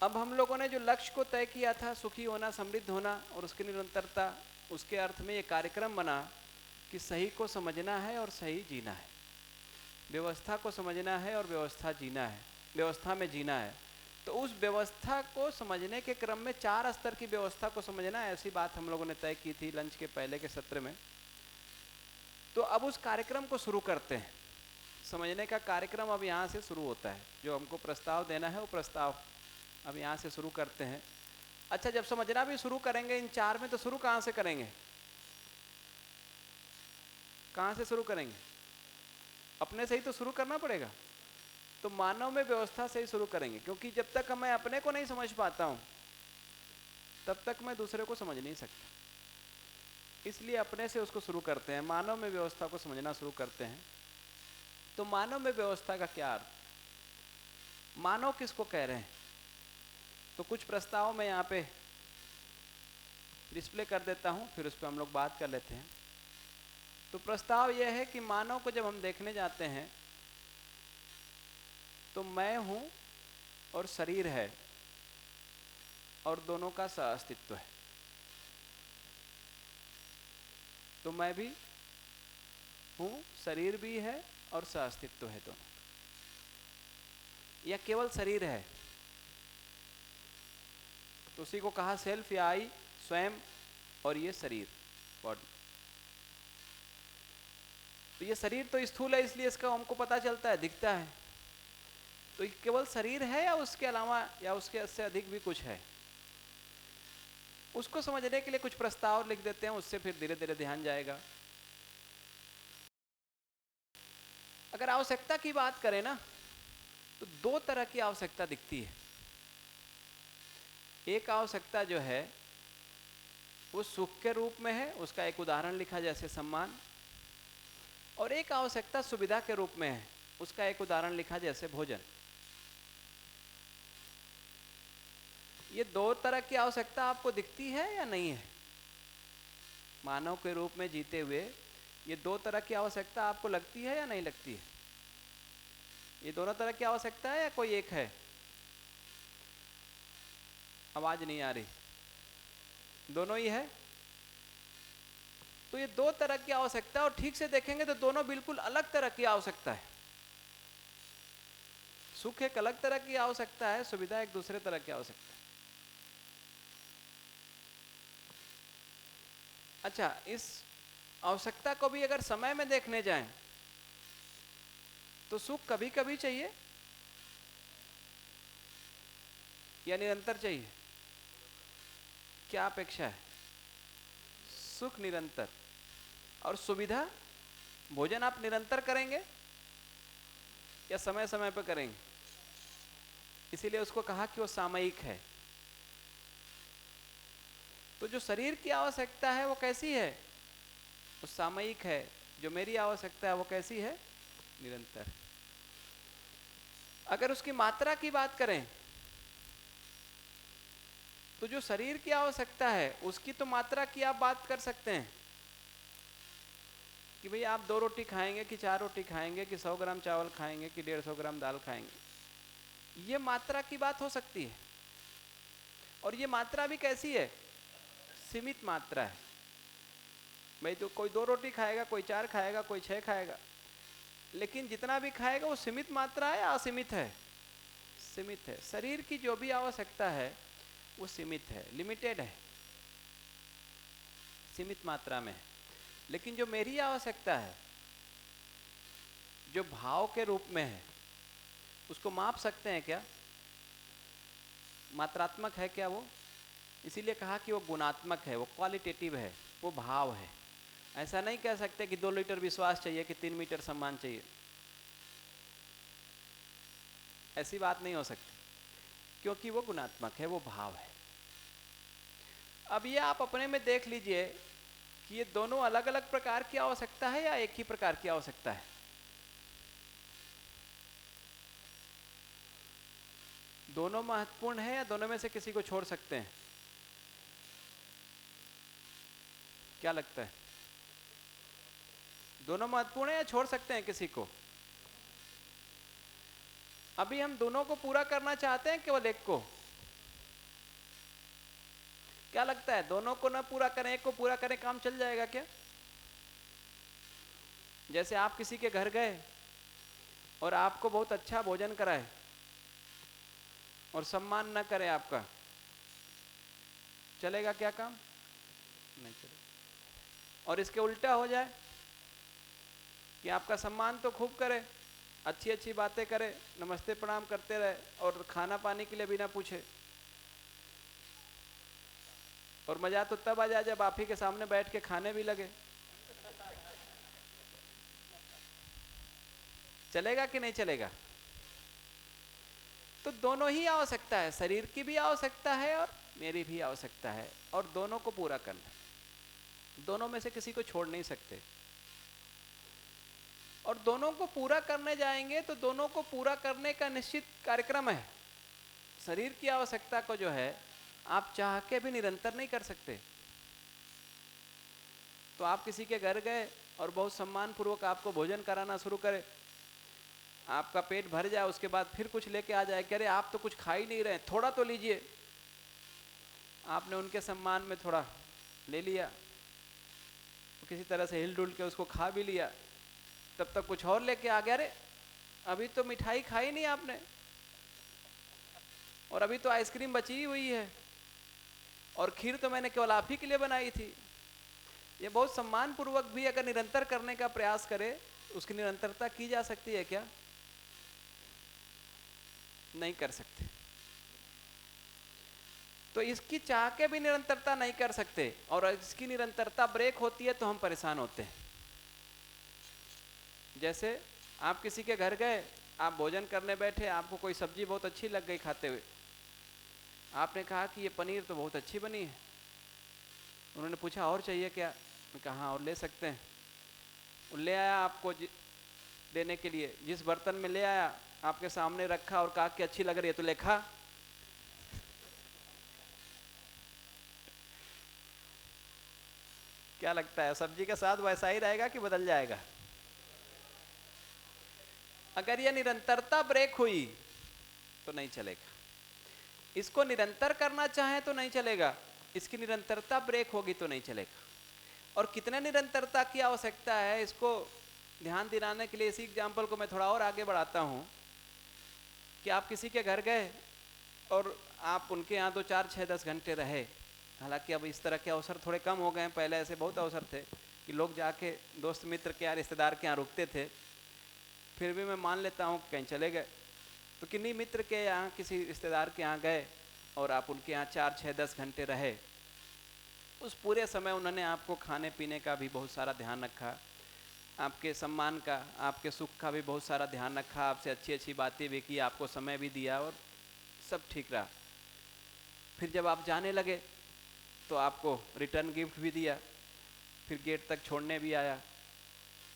अब हम लोगों ने जो लक्ष्य को तय किया था, सुखी होना, समृद्ध होना और उसकी निरंतरता, उसके अर्थ में ये कार्यक्रम बना कि सही को समझना है और सही जीना है, व्यवस्था को समझना है और व्यवस्था जीना है, व्यवस्था में जीना है। तो उस व्यवस्था को समझने के क्रम में 4 स्तर की व्यवस्था को समझना है, ऐसी बात हम लोगों ने तय की थी लंच के पहले के सत्र में। तो अब उस कार्यक्रम को शुरू करते हैं। समझने का कार्यक्रम अब यहाँ से शुरू होता है। जो हमको प्रस्ताव देना है वो प्रस्ताव अब यहाँ से शुरू करते हैं। अच्छा, जब समझना भी शुरू करेंगे इन 4 में, तो शुरू कहाँ से करेंगे? कहाँ से शुरू करेंगे? अपने से ही तो शुरू करना पड़ेगा। तो मानव में व्यवस्था से ही शुरू करेंगे, क्योंकि जब तक मैं अपने को नहीं समझ पाता हूँ तब तक मैं दूसरे को समझ नहीं सकता। इसलिए अपने से उसको शुरू करते हैं, मानव में व्यवस्था को समझना शुरू करते हैं। तो मानव में व्यवस्था का क्या अर्थ, मानव किसको कह रहे हैं? तो कुछ प्रस्ताव मैं यहाँ पे डिस्प्ले कर देता हूँ, फिर उस पर हम लोग बात कर लेते हैं। तो प्रस्ताव यह है कि मानव को जब हम देखने जाते हैं तो मैं हूं और शरीर है और दोनों का सह-अस्तित्व है। तो मैं भी हूं, शरीर भी है और सह-अस्तित्व है दोनों। या केवल शरीर है, तो उसी को कहा सेल्फ या आई, स्वयं, और ये शरीर, बॉडी। तो ये शरीर तो स्थूल है, इसलिए इसका हमको पता चलता है, दिखता है। तो ये केवल शरीर है या उसके अलावा या उसके से अधिक भी कुछ है, उसको समझने के लिए कुछ प्रस्ताव लिख देते हैं, उससे फिर धीरे धीरे ध्यान जाएगा। अगर आवश्यकता की बात करें ना, तो दो तरह की आवश्यकता दिखती है। एक आवश्यकता जो है वो सुख के रूप में है, उसका एक उदाहरण लिखा जैसे सम्मान। और एक आवश्यकता सुविधा के रूप में है, उसका एक उदाहरण लिखा जैसे भोजन। ये दो तरह की आवश्यकता आपको दिखती है या नहीं है? मानव के रूप में जीते हुए ये दो तरह की आवश्यकता आपको लगती है या नहीं लगती है? ये दोनों तरह की आवश्यकता है या कोई एक है? आवाज नहीं आ रही। दोनों ही है। तो ये दो तरह की आवश्यकता, और ठीक से देखेंगे तो दोनों बिल्कुल अलग तरह की आवश्यकता है। सुख एक अलग तरह की आवश्यकता है, सुविधा एक दूसरे तरह की आवश्यकता है। अच्छा, इस आवश्यकता को भी अगर समय में देखने जाएं तो सुख कभी कभी चाहिए या निरंतर चाहिए? क्या अपेक्षा है? सुख निरंतर। और सुविधा, भोजन आप निरंतर करेंगे या समय समय पर करेंगे? इसीलिए उसको कहा कि वो सामयिक है। तो जो शरीर की आवश्यकता है वो कैसी है? वो सामयिक है। जो मेरी आवश्यकता है वो कैसी है? निरंतर। अगर उसकी मात्रा की बात करें तो जो शरीर की आवश्यकता है उसकी तो मात्रा की आप बात कर सकते हैं कि भाई आप 2 रोटी खाएंगे कि 4 रोटी खाएंगे कि 100 ग्राम चावल खाएंगे कि 150 ग्राम दाल खाएंगे। ये मात्रा की बात हो सकती है। और ये मात्रा भी कैसी है? सीमित मात्रा है। भाई तो कोई 2 रोटी खाएगा, कोई 4 खाएगा, कोई 6 खाएगा, लेकिन जितना भी खाएगा वो सीमित मात्रा है या असीमित है? सीमित है। शरीर की जो भी आवश्यकता है वो सीमित है, लिमिटेड है, सीमित मात्रा में है। लेकिन जो मेरी आवश्यकता है, जो भाव के रूप में है, उसको माप सकते हैं क्या? मात्रात्मक है क्या वो? इसीलिए कहा कि वो गुणात्मक है, वो क्वालिटेटिव है, वो भाव है। ऐसा नहीं कह सकते कि 2 लीटर विश्वास चाहिए कि 3 मीटर सम्मान चाहिए। ऐसी बात नहीं हो सकती, क्योंकि वो गुणात्मक है, वो भाव है। अब ये आप अपने में देख लीजिए कि ये दोनों अलग अलग प्रकार की आवश्यकता है या एक ही प्रकार की आवश्यकता है? दोनों महत्वपूर्ण है या दोनों में से किसी को छोड़ सकते हैं? क्या लगता है? दोनों महत्वपूर्ण है या छोड़ सकते हैं किसी को? अभी हम दोनों को पूरा करना चाहते हैं, केवल एक को? क्या लगता है, दोनों को ना पूरा करें, एक को पूरा करें, काम चल जाएगा क्या? जैसे आप किसी के घर गए और आपको बहुत अच्छा भोजन कराए और सम्मान न करे आपका, चलेगा क्या काम? नहीं चलेगा। और इसके उल्टा हो जाए कि आपका सम्मान तो खूब करे, अच्छी अच्छी बातें करे, नमस्ते प्रणाम करते रहे और खाना पानी के लिए भी ना पूछे, और मजा तो तब आ जाए जब आप ही के सामने बैठ के खाने भी लगे। चलेगा कि नहीं चलेगा? तो दोनों ही आवश्यकता है, शरीर की भी आवश्यकता है और मेरी भी आवश्यकता है, और दोनों को पूरा करना। दोनों में से किसी को छोड़ नहीं सकते। और दोनों को पूरा करने जाएंगे तो दोनों को पूरा करने का निश्चित कार्यक्रम है। शरीर की आवश्यकता को जो है आप चाह के भी निरंतर नहीं कर सकते। तो आप किसी के घर गए और बहुत सम्मान पूर्वक आपको भोजन कराना शुरू करे, आपका पेट भर जाए उसके बाद फिर कुछ लेके आ जाए, कह रहे आप तो कुछ खा ही नहीं रहे, थोड़ा तो लीजिए। आपने उनके सम्मान में थोड़ा ले लिया, तो किसी तरह से हिल डुल के उसको खा भी लिया, तब तक कुछ और लेके आ गया, अरे अभी तो मिठाई खाई नहीं आपने, और अभी तो आइसक्रीम बची हुई है, और खीर तो मैंने केवल आप ही के लिए बनाई थी। ये बहुत सम्मान पूर्वक भी अगर निरंतर करने का प्रयास करे, उसकी निरंतरता की जा सकती है क्या? नहीं कर सकते। तो इसकी चाह के भी निरंतरता नहीं कर सकते, और इसकी निरंतरता ब्रेक होती है तो हम परेशान होते हैं। जैसे आप किसी के घर गए, आप भोजन करने बैठे, आपको कोई सब्जी बहुत अच्छी लग गई खाते हुए, आपने कहा कि ये पनीर तो बहुत अच्छी बनी है। उन्होंने पूछा और चाहिए क्या? मैं कहा हाँ और ले सकते हैं। वो ले आया आपको देने के लिए, जिस बर्तन में ले आया आपके सामने रखा और कहा कि अच्छी लग रही है तो ले खा। क्या लगता है सब्जी का स्वाद वैसा ही रहेगा कि बदल जाएगा? अगर यह निरंतरता ब्रेक हुई तो नहीं चलेगा। इसको निरंतर करना चाहे तो नहीं चलेगा, इसकी निरंतरता ब्रेक होगी तो नहीं चलेगा। और कितने निरंतरता की आवश्यकता है, इसको ध्यान दिलाने के लिए इसी एग्जाम्पल को मैं थोड़ा और आगे बढ़ाता हूँ कि आप किसी के घर गए और आप उनके यहाँ 2, 4, 6, 10 घंटे रहे। हालांकि अब इस तरह के अवसर थोड़े कम हो गए हैं, पहले ऐसे बहुत अवसर थे कि लोग जाके दोस्त मित्र के यहाँ, रिश्तेदार के यहाँ रुकते थे। फिर भी मैं मान लेता हूँ कहीं चले गए, तो किन्हीं मित्र के यहाँ, किसी रिश्तेदार के यहाँ गए और आप उनके यहाँ 4, 6, 10 घंटे रहे। उस पूरे समय उन्होंने आपको खाने पीने का भी बहुत सारा ध्यान रखा, आपके सम्मान का, आपके सुख का भी बहुत सारा ध्यान रखा, आपसे अच्छी अच्छी बातें भी की, आपको समय भी दिया और सब ठीक रहा। फिर जब आप जाने लगे तो आपको रिटर्न गिफ्ट भी दिया, फिर गेट तक छोड़ने भी आया।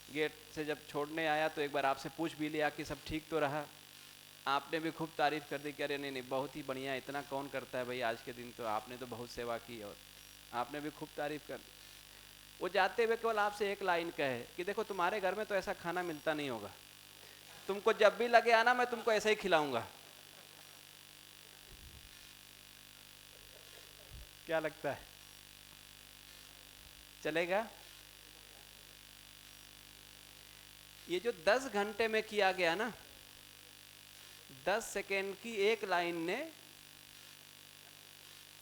गेट से जब छोड़ने आया तो एक बार आपसे पूछ भी लिया कि सब ठीक तो रहा। आपने भी खूब तारीफ कर दी कि अरे नहीं बहुत ही बढ़िया, इतना कौन करता है भाई, आज के दिन तो आपने तो बहुत सेवा की, और आपने भी खूब तारीफ कर दी। वो जाते हुए केवल आपसे एक लाइन कहे कि देखो तुम्हारे घर में तो ऐसा खाना मिलता नहीं होगा, तुमको जब भी लगे आना मैं तुमको ऐसे ही खिलाऊंगा। क्या लगता है चलेगा? ये जो 10 घंटे में किया गया ना, 10 सेकेंड की एक लाइन ने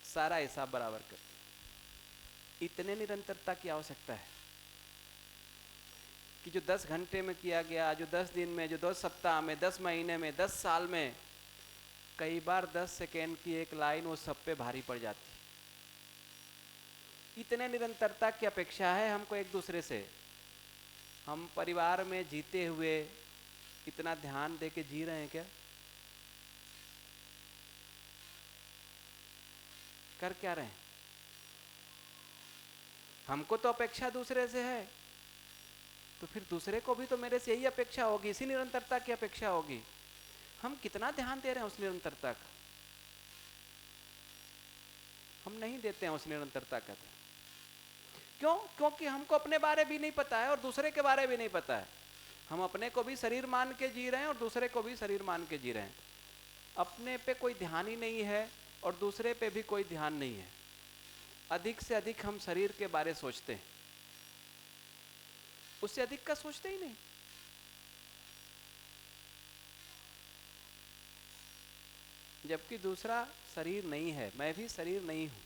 सारा हिसाब बराबर कर दिया। इतने निरंतरता की आवश्यकता है कि जो 10 घंटे में किया गया, जो 10 दिन में, जो 10 सप्ताह में, 10 महीने में, 10 साल में, कई बार 10 सेकेंड की एक लाइन वो सब पे भारी पड़ जाती। इतने निरंतरता की अपेक्षा है हमको एक दूसरे से। हम परिवार में जीते हुए इतना ध्यान दे के जी रहे हैं क्या? कर क्या रहे हैं? हमको तो अपेक्षा दूसरे से है, तो फिर दूसरे को भी तो मेरे से यही अपेक्षा होगी, इसी निरंतरता की अपेक्षा होगी। हम कितना ध्यान दे रहे हैं उस निरंतरता का? हम नहीं देते हैं उस निरंतरता का। क्यों? क्योंकि हमको अपने बारे भी नहीं पता है और दूसरे के बारे भी नहीं पता है। हम अपने को भी शरीर मान के जी रहे हैं और दूसरे को भी शरीर मान के जी रहे हैं। अपने पे कोई ध्यान ही नहीं है और दूसरे पे भी कोई ध्यान नहीं है। अधिक से अधिक हम शरीर के बारे सोचते हैं, उससे अधिक का सोचते ही नहीं। जबकि दूसरा शरीर नहीं है, मैं भी शरीर नहीं हूं,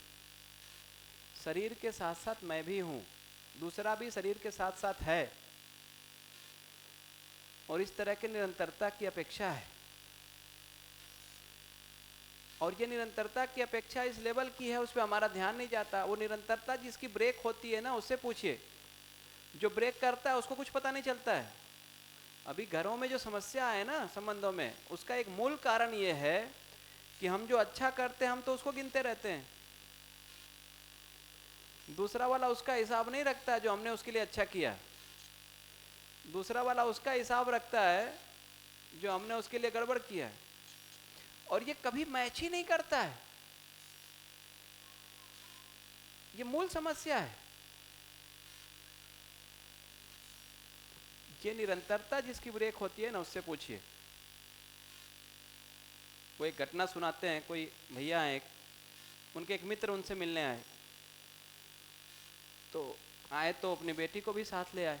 शरीर के साथ साथ मैं भी हूं, दूसरा भी शरीर के साथ साथ है। और इस तरह की निरंतरता की अपेक्षा है। और ये निरंतरता की अपेक्षा इस लेवल की है, उस पर हमारा ध्यान नहीं जाता। वो निरंतरता जिसकी ब्रेक होती है ना, उससे पूछिए। जो ब्रेक करता है उसको कुछ पता नहीं चलता है। अभी घरों में जो समस्या है ना संबंधों में, उसका एक मूल कारण ये है कि हम जो अच्छा करते हैं हम तो उसको गिनते रहते हैं, दूसरा वाला उसका हिसाब नहीं रखता है जो हमने उसके लिए अच्छा किया। दूसरा वाला उसका हिसाब रखता है जो हमने उसके लिए गड़बड़ किया है। और ये कभी मैच ही नहीं करता है। ये मूल समस्या है। ये निरंतरता जिसकी ब्रेक होती है ना, उससे पूछिए। वो एक घटना सुनाते हैं, कोई भैया हैं एक, उनके एक मित्र उनसे मिलने आए, तो आए तो अपनी बेटी को भी साथ ले आए।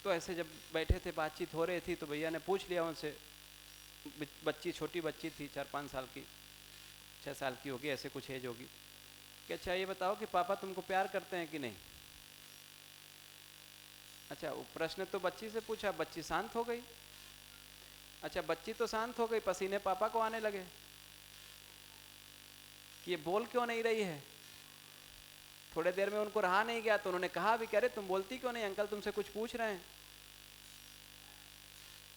तो ऐसे जब बैठे थे, बातचीत हो रही थी, तो भैया ने पूछ लिया उनसे, बच्ची छोटी बच्ची थी, 4-5 साल की, 6 साल की होगी, ऐसे कुछ एज होगी, कि अच्छा ये बताओ कि पापा तुमको प्यार करते हैं कि नहीं। अच्छा, वो प्रश्न तो बच्ची से पूछा, बच्ची शांत हो गई। अच्छा, बच्ची तो शांत हो गई, पसीने पापा को आने लगे कि ये बोल क्यों नहीं रही है। थोड़े देर में उनको रहा नहीं गया, तो उन्होंने कहा भी, कह रहे तुम बोलती क्यों नहीं, अंकल तुमसे कुछ पूछ रहे हैं।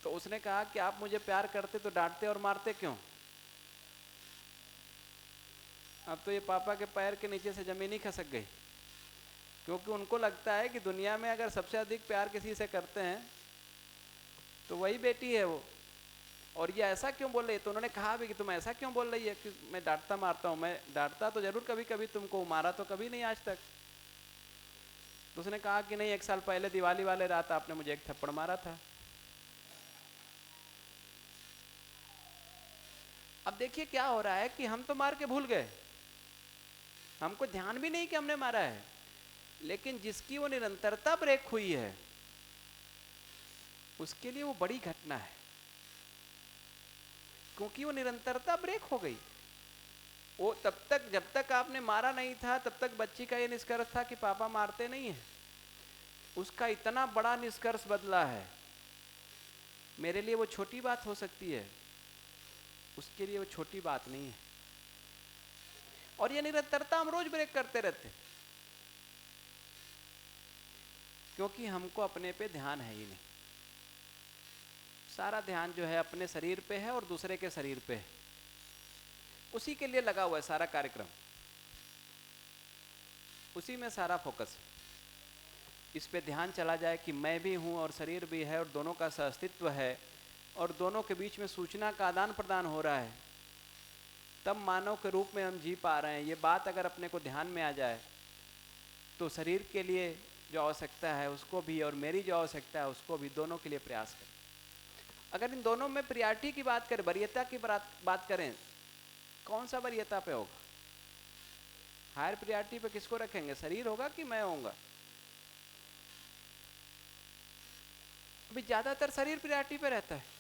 तो उसने कहा कि आप मुझे प्यार करते तो डांटते और मारते क्यों। अब तो ये पापा के पैर के नीचे से जमीन ही खसक गई, क्योंकि उनको लगता है कि दुनिया में अगर सबसे अधिक प्यार किसी से करते हैं तो वही बेटी है वो, और ये ऐसा क्यों बोल रही है। तो उन्होंने कहा भी कि तुम ऐसा क्यों बोल रही है कि मैं डांटता मारता हूँ, मैं डांटता तो जरूर कभी कभी तुमको, मारा तो कभी नहीं आज तक। तो उसने कहा कि नहीं, 1 साल पहले दिवाली वाले रात आपने मुझे एक थप्पड़ मारा था। अब देखिए क्या हो रहा है कि हम तो मार के भूल गए, हमको ध्यान भी नहीं कि हमने मारा है, लेकिन जिसकी वो निरंतरता ब्रेक हुई है उसके लिए वो बड़ी घटना है, क्योंकि वो निरंतरता ब्रेक हो गई। वो तब तक, जब तक आपने मारा नहीं था, तब तक बच्ची का ये निष्कर्ष था कि पापा मारते नहीं है। उसका इतना बड़ा निष्कर्ष बदला है। मेरे लिए वो छोटी बात हो सकती है, उसके लिए वो छोटी बात नहीं है। और ये निरंतरता हम रोज ब्रेक करते रहते, क्योंकि हमको अपने पे ध्यान है ही नहीं। सारा ध्यान जो है अपने शरीर पे है और दूसरे के शरीर पे है, उसी के लिए लगा हुआ है सारा कार्यक्रम, उसी में सारा फोकस है। इस पे ध्यान चला जाए कि मैं भी हूँ और शरीर भी है और दोनों का सहअस्तित्व है और दोनों के बीच में सूचना का आदान प्रदान हो रहा है, तब मानव के रूप में हम जी पा रहे हैं। ये बात अगर अपने को ध्यान में आ जाए तो शरीर के लिए जो आवश्यकता है उसको भी, और मेरी जो आवश्यकता है उसको भी, दोनों के लिए प्रयास करें। अगर इन दोनों में प्रियरिटी की बात करें, वरीयता की बात करें, कौन सा वरीयता पे होगा? हायर प्रियरिटी पे किसको रखेंगे, शरीर होगा कि मैं होऊंगा? अभी ज्यादातर शरीर प्रियरिटी पे रहता है।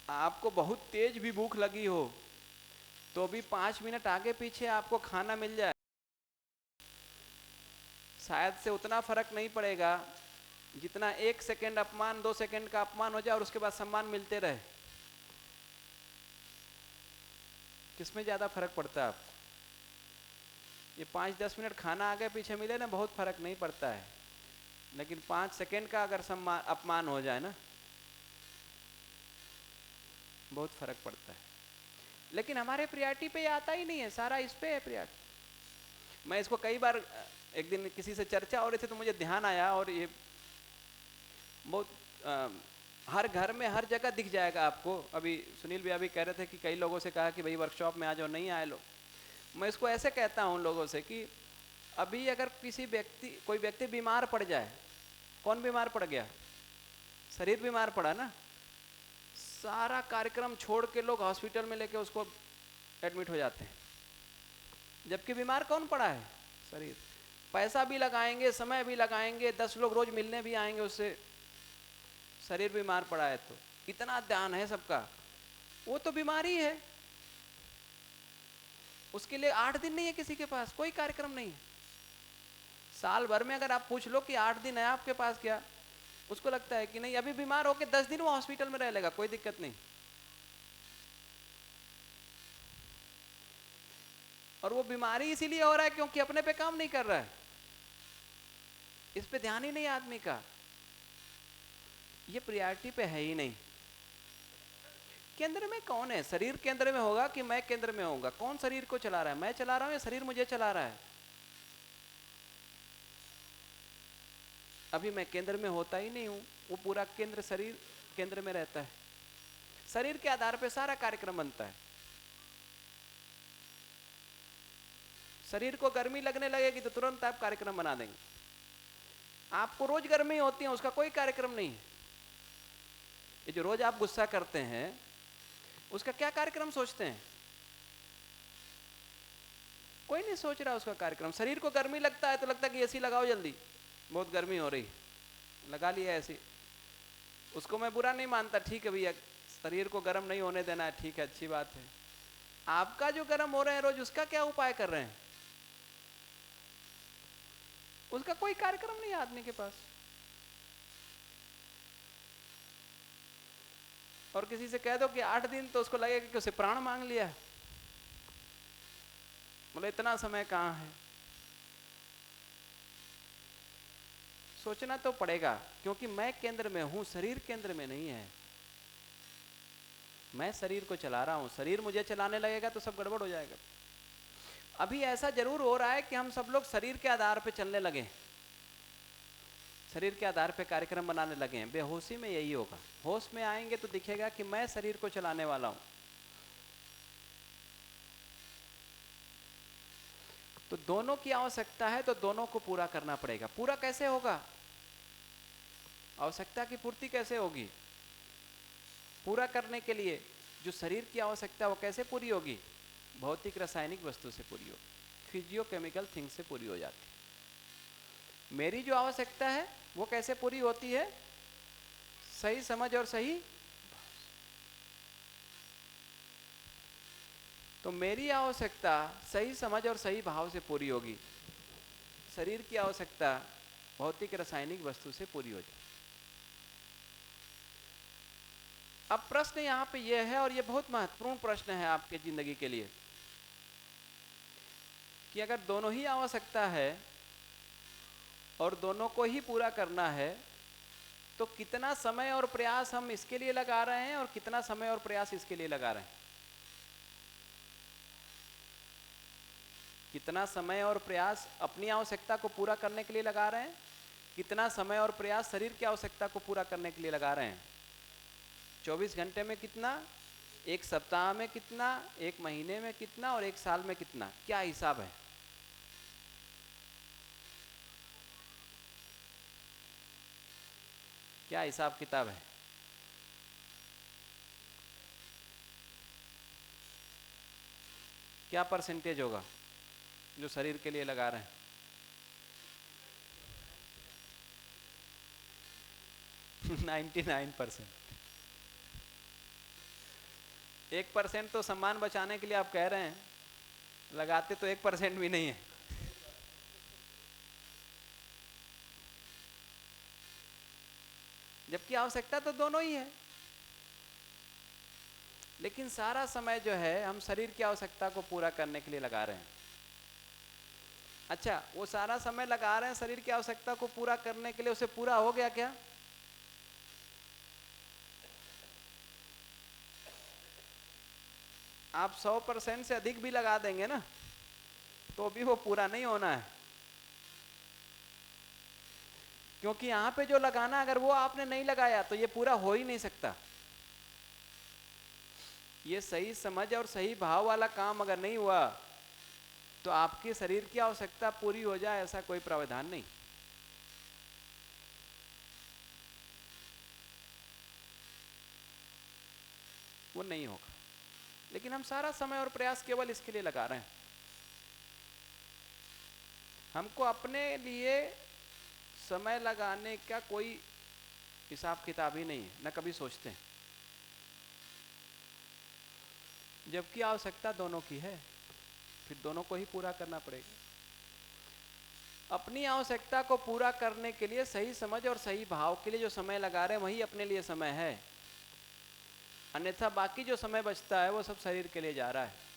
आपको बहुत तेज भी भूख लगी हो तो भी 5 मिनट आगे पीछे आपको खाना मिल जाए, शायद से उतना फर्क नहीं पड़ेगा जितना 1 सेकेंड अपमान, 2 सेकेंड का अपमान हो जाए और उसके बाद सम्मान मिलते रहे। किसमें ज्यादा फर्क पड़ता है आपको? ये 5-10 मिनट खाना आगे पीछे मिले ना, बहुत फर्क नहीं पड़ता है, लेकिन 5 सेकेंड का अगर सम्मान, अपमान हो जाए ना, बहुत फर्क पड़ता है। लेकिन हमारे प्रियरिटी पे ये आता ही नहीं है, सारा इस पे है प्रियरिटी। मैं इसको कई बार, एक दिन किसी से चर्चा हो रही थी तो मुझे ध्यान आया, और ये बहुत हर घर में हर जगह दिख जाएगा आपको। अभी सुनील भैया भी कह रहे थे कि कई लोगों से कहा कि भाई वर्कशॉप में आ जाओ, नहीं आए लोग। मैं इसको ऐसे कहता हूँ लोगों से कि अभी अगर कोई व्यक्ति बीमार पड़ जाए, कौन बीमार पड़ गया? शरीर बीमार पड़ा ना, सारा कार्यक्रम छोड़ के लोग हॉस्पिटल में लेके उसको एडमिट हो जाते हैं, जबकि बीमार कौन पड़ा है? शरीर। पैसा भी लगाएंगे, समय भी लगाएंगे, 10 लोग रोज मिलने भी आएंगे उससे, शरीर बीमार पड़ा है तो इतना ध्यान है सबका, वो तो बीमारी है। उसके लिए 8 दिन नहीं है किसी के पास, कोई कार्यक्रम नहीं है। साल भर में अगर आप पूछ लो कि 8 दिन है आपके पास क्या, उसको लगता है कि नहीं, अभी बीमार होके 10 दिन वो हॉस्पिटल में रह लेगा, कोई दिक्कत नहीं। और वो बीमारी इसीलिए हो रहा है क्योंकि अपने पे काम नहीं कर रहा है, इस पे ध्यान ही नहीं आदमी का, ये प्रियरिटी पे है ही नहीं। केंद्र में कौन है? शरीर केंद्र में होगा कि मैं केंद्र में होऊंगा? कौन शरीर को चला रहा है? मैं चला रहा हूं या शरीर मुझे चला रहा है? अभी मैं केंद्र में होता ही नहीं हूं, वो पूरा केंद्र शरीर केंद्र में रहता है। शरीर के आधार पे सारा कार्यक्रम बनता है। शरीर को गर्मी लगने लगेगी तो तुरंत आप कार्यक्रम बना देंगे, आपको रोज गर्मी होती है, उसका कोई कार्यक्रम नहीं है। ये जो रोज आप गुस्सा करते हैं उसका क्या कार्यक्रम सोचते हैं? कोई नहीं सोच रहा उसका कार्यक्रम। शरीर को गर्मी लगता है तो लगता है कि एसी लगाओ जल्दी, बहुत गर्मी हो रही, लगा लिया एसी। उसको मैं बुरा नहीं मानता, ठीक है भैया, शरीर को गर्म नहीं होने देना है, ठीक है, अच्छी बात है। आपका जो गर्म हो रहे हैं रोज, उसका क्या उपाय कर रहे हैं? उसका कोई कार्यक्रम नहीं है आदमी के पास। और किसी से कह दो कि 8 दिन, तो उसको लगेगा कि उसे प्राण मांग लिया है। बोले इतना समय कहाँ है? सोचना तो पड़ेगा, क्योंकि मैं केंद्र में हूं, शरीर केंद्र में नहीं है। मैं शरीर को चला रहा हूं, शरीर मुझे चलाने लगेगा तो सब गड़बड़ हो जाएगा। अभी ऐसा जरूर हो रहा है कि हम सब लोग शरीर के आधार पे चलने लगे हैं, शरीर के आधार पे कार्यक्रम बनाने लगे हैं। बेहोशी में यही होगा। होश में आएंगे तो दिखेगा कि मैं शरीर को चलाने वाला हूं। तो दोनों की आवश्यकता है, तो दोनों को पूरा करना पड़ेगा। पूरा कैसे होगा? आवश्यकता की पूर्ति कैसे होगी? पूरा करने के लिए जो शरीर की आवश्यकता वो कैसे पूरी होगी? भौतिक रासायनिक वस्तु से पूरी होगी, फिजियो केमिकल थिंग से पूरी हो जाती है। मेरी जो आवश्यकता है वो कैसे पूरी होती है? सही समझ और सही भाव। तो मेरी आवश्यकता सही समझ और सही भाव से पूरी होगी, शरीर की आवश्यकता भौतिक रासायनिक वस्तु से पूरी हो जाए। अब प्रश्न यहाँ पे यह है, और यह बहुत महत्वपूर्ण प्रश्न है आपके जिंदगी के लिए, कि अगर दोनों ही आवश्यकता है और दोनों को ही पूरा करना है, तो कितना समय और प्रयास हम इसके लिए लगा रहे हैं और कितना समय और प्रयास इसके लिए लगा रहे हैं? कितना समय और प्रयास अपनी आवश्यकता को पूरा करने के लिए लगा रहे हैं, कितना समय और प्रयास शरीर की आवश्यकता को पूरा करने के लिए लगा रहे हैं? 24 घंटे में कितना, एक सप्ताह में कितना, एक महीने में कितना और एक साल में कितना? क्या हिसाब है? क्या हिसाब किताब है? क्या परसेंटेज होगा जो शरीर के लिए लगा रहे हैं? 99%। 1% तो सम्मान बचाने के लिए आप कह रहे हैं, लगाते तो 1% भी नहीं है। जबकि आवश्यकता तो दोनों ही है, लेकिन सारा समय जो है हम शरीर की आवश्यकता को पूरा करने के लिए लगा रहे हैं। अच्छा, वो सारा समय लगा रहे हैं शरीर की आवश्यकता को पूरा करने के लिए, उसे पूरा हो गया क्या? आप 100% से अधिक भी लगा देंगे ना, तो भी वो पूरा नहीं होना है। क्योंकि यहां पे जो लगाना, अगर वो आपने नहीं लगाया तो ये पूरा हो ही नहीं सकता। ये सही समझ और सही भाव वाला काम अगर नहीं हुआ तो आपके शरीर की आवश्यकता पूरी हो जाए ऐसा कोई प्रावधान नहीं। वो नहीं होगा। लेकिन हम सारा समय और प्रयास केवल इसके लिए लगा रहे हैं। हमको अपने लिए समय लगाने का कोई हिसाब किताब ही नहीं है, न कभी सोचते हैं। जबकि आवश्यकता दोनों की है, फिर दोनों को ही पूरा करना पड़ेगा। अपनी आवश्यकता को पूरा करने के लिए सही समझ और सही भाव के लिए जो समय लगा रहे हैं वही अपने लिए समय है। अन्यथा बाकी जो समय बचता है वो सब शरीर के लिए जा रहा है।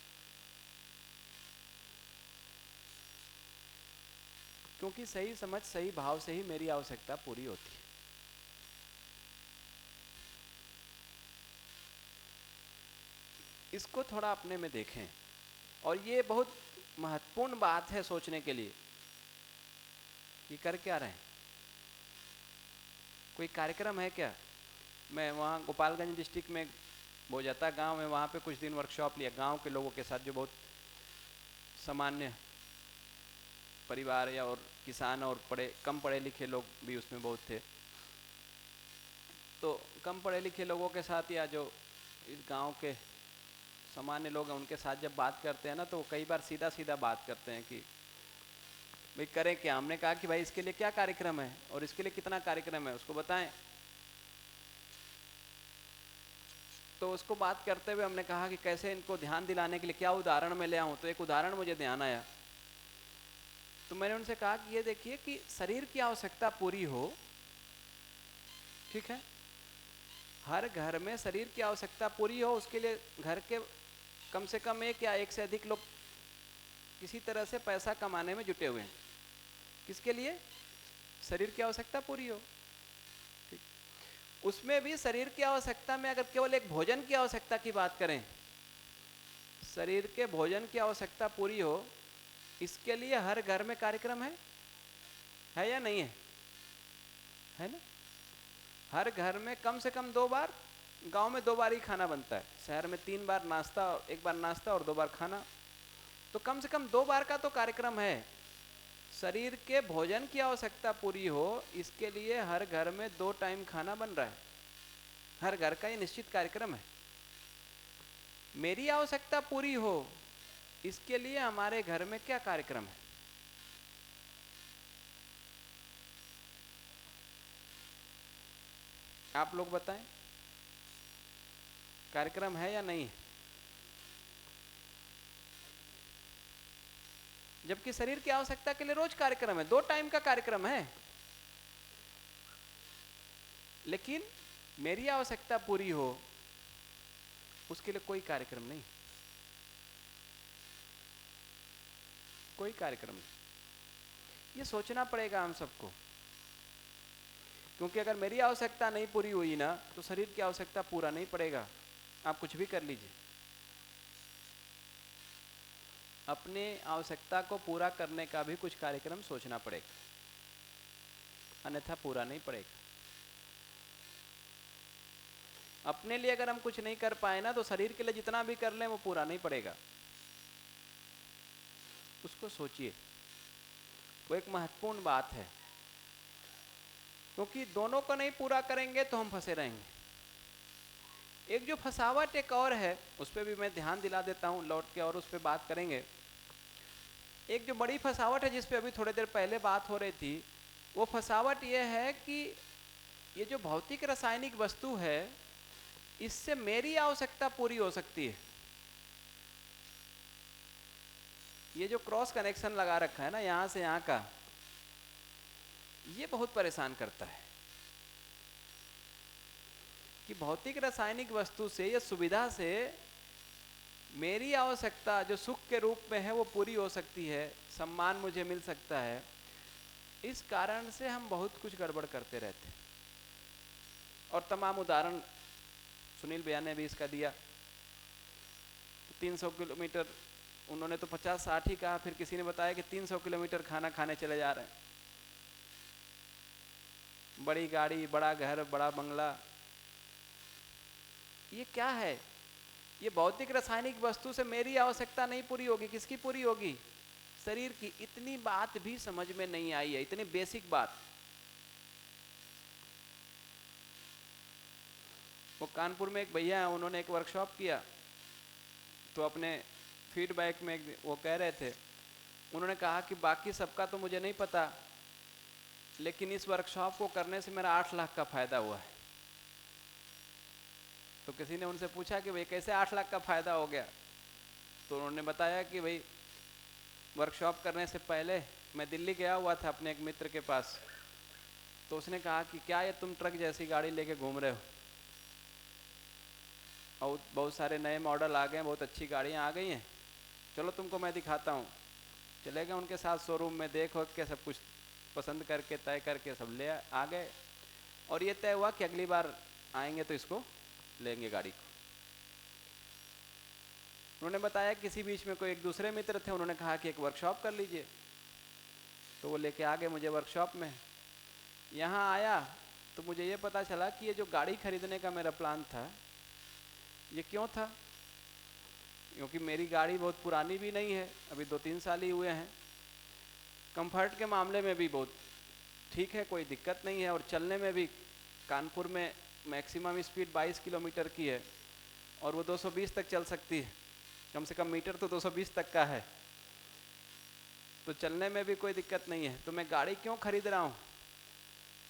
क्योंकि सही समझ सही भाव से ही मेरी आवश्यकता पूरी होती है। इसको थोड़ा अपने में देखें, और ये बहुत महत्वपूर्ण बात है सोचने के लिए कि कर क्या रहे हैं। कोई कार्यक्रम है क्या? मैं वहाँ गोपालगंज डिस्ट्रिक्ट में बोजाता गांव में, वहाँ पे कुछ दिन वर्कशॉप लिया गांव के लोगों के साथ, जो बहुत सामान्य परिवार या और किसान और कम पढ़े लिखे लोग भी उसमें बहुत थे। तो कम पढ़े लिखे लोगों के साथ या जो इस गांव के सामान्य लोग हैं उनके साथ जब बात करते हैं ना, तो वो कई बार सीधा सीधा बात करते हैं कि भाई करें क्या। हमने कहा कि भाई इसके लिए क्या कार्यक्रम है और इसके लिए कितना कार्यक्रम है उसको बताएं। तो उसको बात करते हुए हमने कहा कि कैसे इनको ध्यान दिलाने के लिए क्या उदाहरण मैं ले आऊं। तो एक उदाहरण मुझे ध्यान आया। तो मैंने उनसे कहा कि ये देखिए कि शरीर की आवश्यकता पूरी हो, ठीक है, हर घर में शरीर की आवश्यकता पूरी हो, उसके लिए घर के कम से कम एक या एक से अधिक लोग किसी तरह से पैसा कमाने में जुटे हुए हैं। किसके लिए? शरीर की आवश्यकता पूरी हो। ठीक। उसमें भी शरीर की आवश्यकता में अगर केवल एक भोजन की आवश्यकता की बात करें, शरीर के भोजन की आवश्यकता पूरी हो, इसके लिए हर घर में कार्यक्रम है या नहीं है ना? हर घर में कम से कम 2 बार, गांव में 2 बार ही खाना बनता है, शहर में 3 बार नाश्ता, 1 बार नाश्ता और 2 बार खाना। तो कम से कम 2 बार का तो कार्यक्रम है। शरीर के भोजन की आवश्यकता पूरी हो, इसके लिए हर घर में 2 टाइम खाना बन रहा है। हर घर का ये निश्चित कार्यक्रम है। मेरी आवश्यकता पूरी हो, इसके लिए हमारे घर में क्या कार्यक्रम है? आप लोग बताएं, कार्यक्रम है या नहीं है? जबकि शरीर की आवश्यकता के लिए रोज कार्यक्रम है, 2 टाइम का कार्यक्रम है। लेकिन मेरी आवश्यकता पूरी हो, उसके लिए कोई कार्यक्रम नहीं, कोई कार्यक्रम नहीं। ये सोचना पड़ेगा हम सबको, क्योंकि अगर मेरी आवश्यकता नहीं पूरी हुई ना, तो शरीर की आवश्यकता पूरा नहीं पड़ेगा। आप कुछ भी कर लीजिए, अपने आवश्यकता को पूरा करने का भी कुछ कार्यक्रम सोचना पड़ेगा, अन्यथा पूरा नहीं पड़ेगा। अपने लिए अगर हम कुछ नहीं कर पाए ना, तो शरीर के लिए जितना भी कर लें वो पूरा नहीं पड़ेगा। उसको सोचिए, वो एक महत्वपूर्ण बात है, क्योंकि दोनों को नहीं पूरा करेंगे तो हम फंसे रहेंगे। एक जो फसावट एक और है, उस पर भी मैं ध्यान दिला देता हूं, लौट के और उस पर बात करेंगे। एक जो बड़ी फसावट है जिस पे अभी थोड़ी देर पहले बात हो रही थी, वो फसावट ये है कि ये जो भौतिक रासायनिक वस्तु है, इससे मेरी आवश्यकता पूरी हो सकती है। ये जो क्रॉस कनेक्शन लगा रखा है ना, यहां से यहां का, ये बहुत परेशान करता है कि भौतिक रासायनिक वस्तु से या सुविधा से मेरी आवश्यकता जो सुख के रूप में है वो पूरी हो सकती है, सम्मान मुझे मिल सकता है। इस कारण से हम बहुत कुछ गड़बड़ करते रहते हैं। और तमाम उदाहरण सुनील भैया ने भी इसका दिया। 300 किलोमीटर, उन्होंने तो 50-60 ही कहा, फिर किसी ने बताया कि 300 किलोमीटर खाना खाने चले जा रहे हैं। बड़ी गाड़ी, बड़ा घर, बड़ा बंगला, ये क्या है? ये भौतिक रासायनिक वस्तु से मेरी आवश्यकता नहीं पूरी होगी, किसकी पूरी होगी? शरीर की। इतनी बात भी समझ में नहीं आई है, इतनी बेसिक बात। वो कानपुर में एक भैया है, उन्होंने एक वर्कशॉप किया, तो अपने फीडबैक में वो कह रहे थे, उन्होंने कहा कि बाकी सबका तो मुझे नहीं पता, लेकिन इस वर्कशॉप को करने से मेरा 8 लाख का फायदा हुआ है। तो किसी ने उनसे पूछा कि भाई कैसे 8 लाख का फायदा हो गया? तो उन्होंने बताया कि भाई वर्कशॉप करने से पहले मैं दिल्ली गया हुआ था अपने एक मित्र के पास, तो उसने कहा कि क्या ये तुम ट्रक जैसी गाड़ी लेके घूम रहे हो, और बहुत सारे नए मॉडल आ गए हैं, बहुत अच्छी गाड़ियाँ आ गई हैं, चलो तुमको मैं दिखाता हूँ। चले गए उनके साथ शोरूम में, देख हो के सब कुछ पसंद करके तय करके सब ले आ गए, और ये तय हुआ कि अगली बार आएंगे तो इसको लेंगे गाड़ी को। उन्होंने बताया किसी बीच में कोई एक दूसरे मित्र थे, उन्होंने कहा कि एक वर्कशॉप कर लीजिए, तो वो लेके आ गए मुझे वर्कशॉप में। यहाँ आया तो मुझे ये पता चला कि ये जो गाड़ी खरीदने का मेरा प्लान था, ये क्यों था? क्योंकि मेरी गाड़ी बहुत पुरानी भी नहीं है, अभी 2-3 साल ही हुए हैं, कंफर्ट के मामले में भी बहुत ठीक है, कोई दिक्कत नहीं है। और चलने में भी कानपुर में मैक्सिमम स्पीड 22 किलोमीटर की है और वो 220 तक चल सकती है, कम से कम मीटर तो 220 तक का है, तो चलने में भी कोई दिक्कत नहीं है। तो मैं गाड़ी क्यों खरीद रहा हूँ,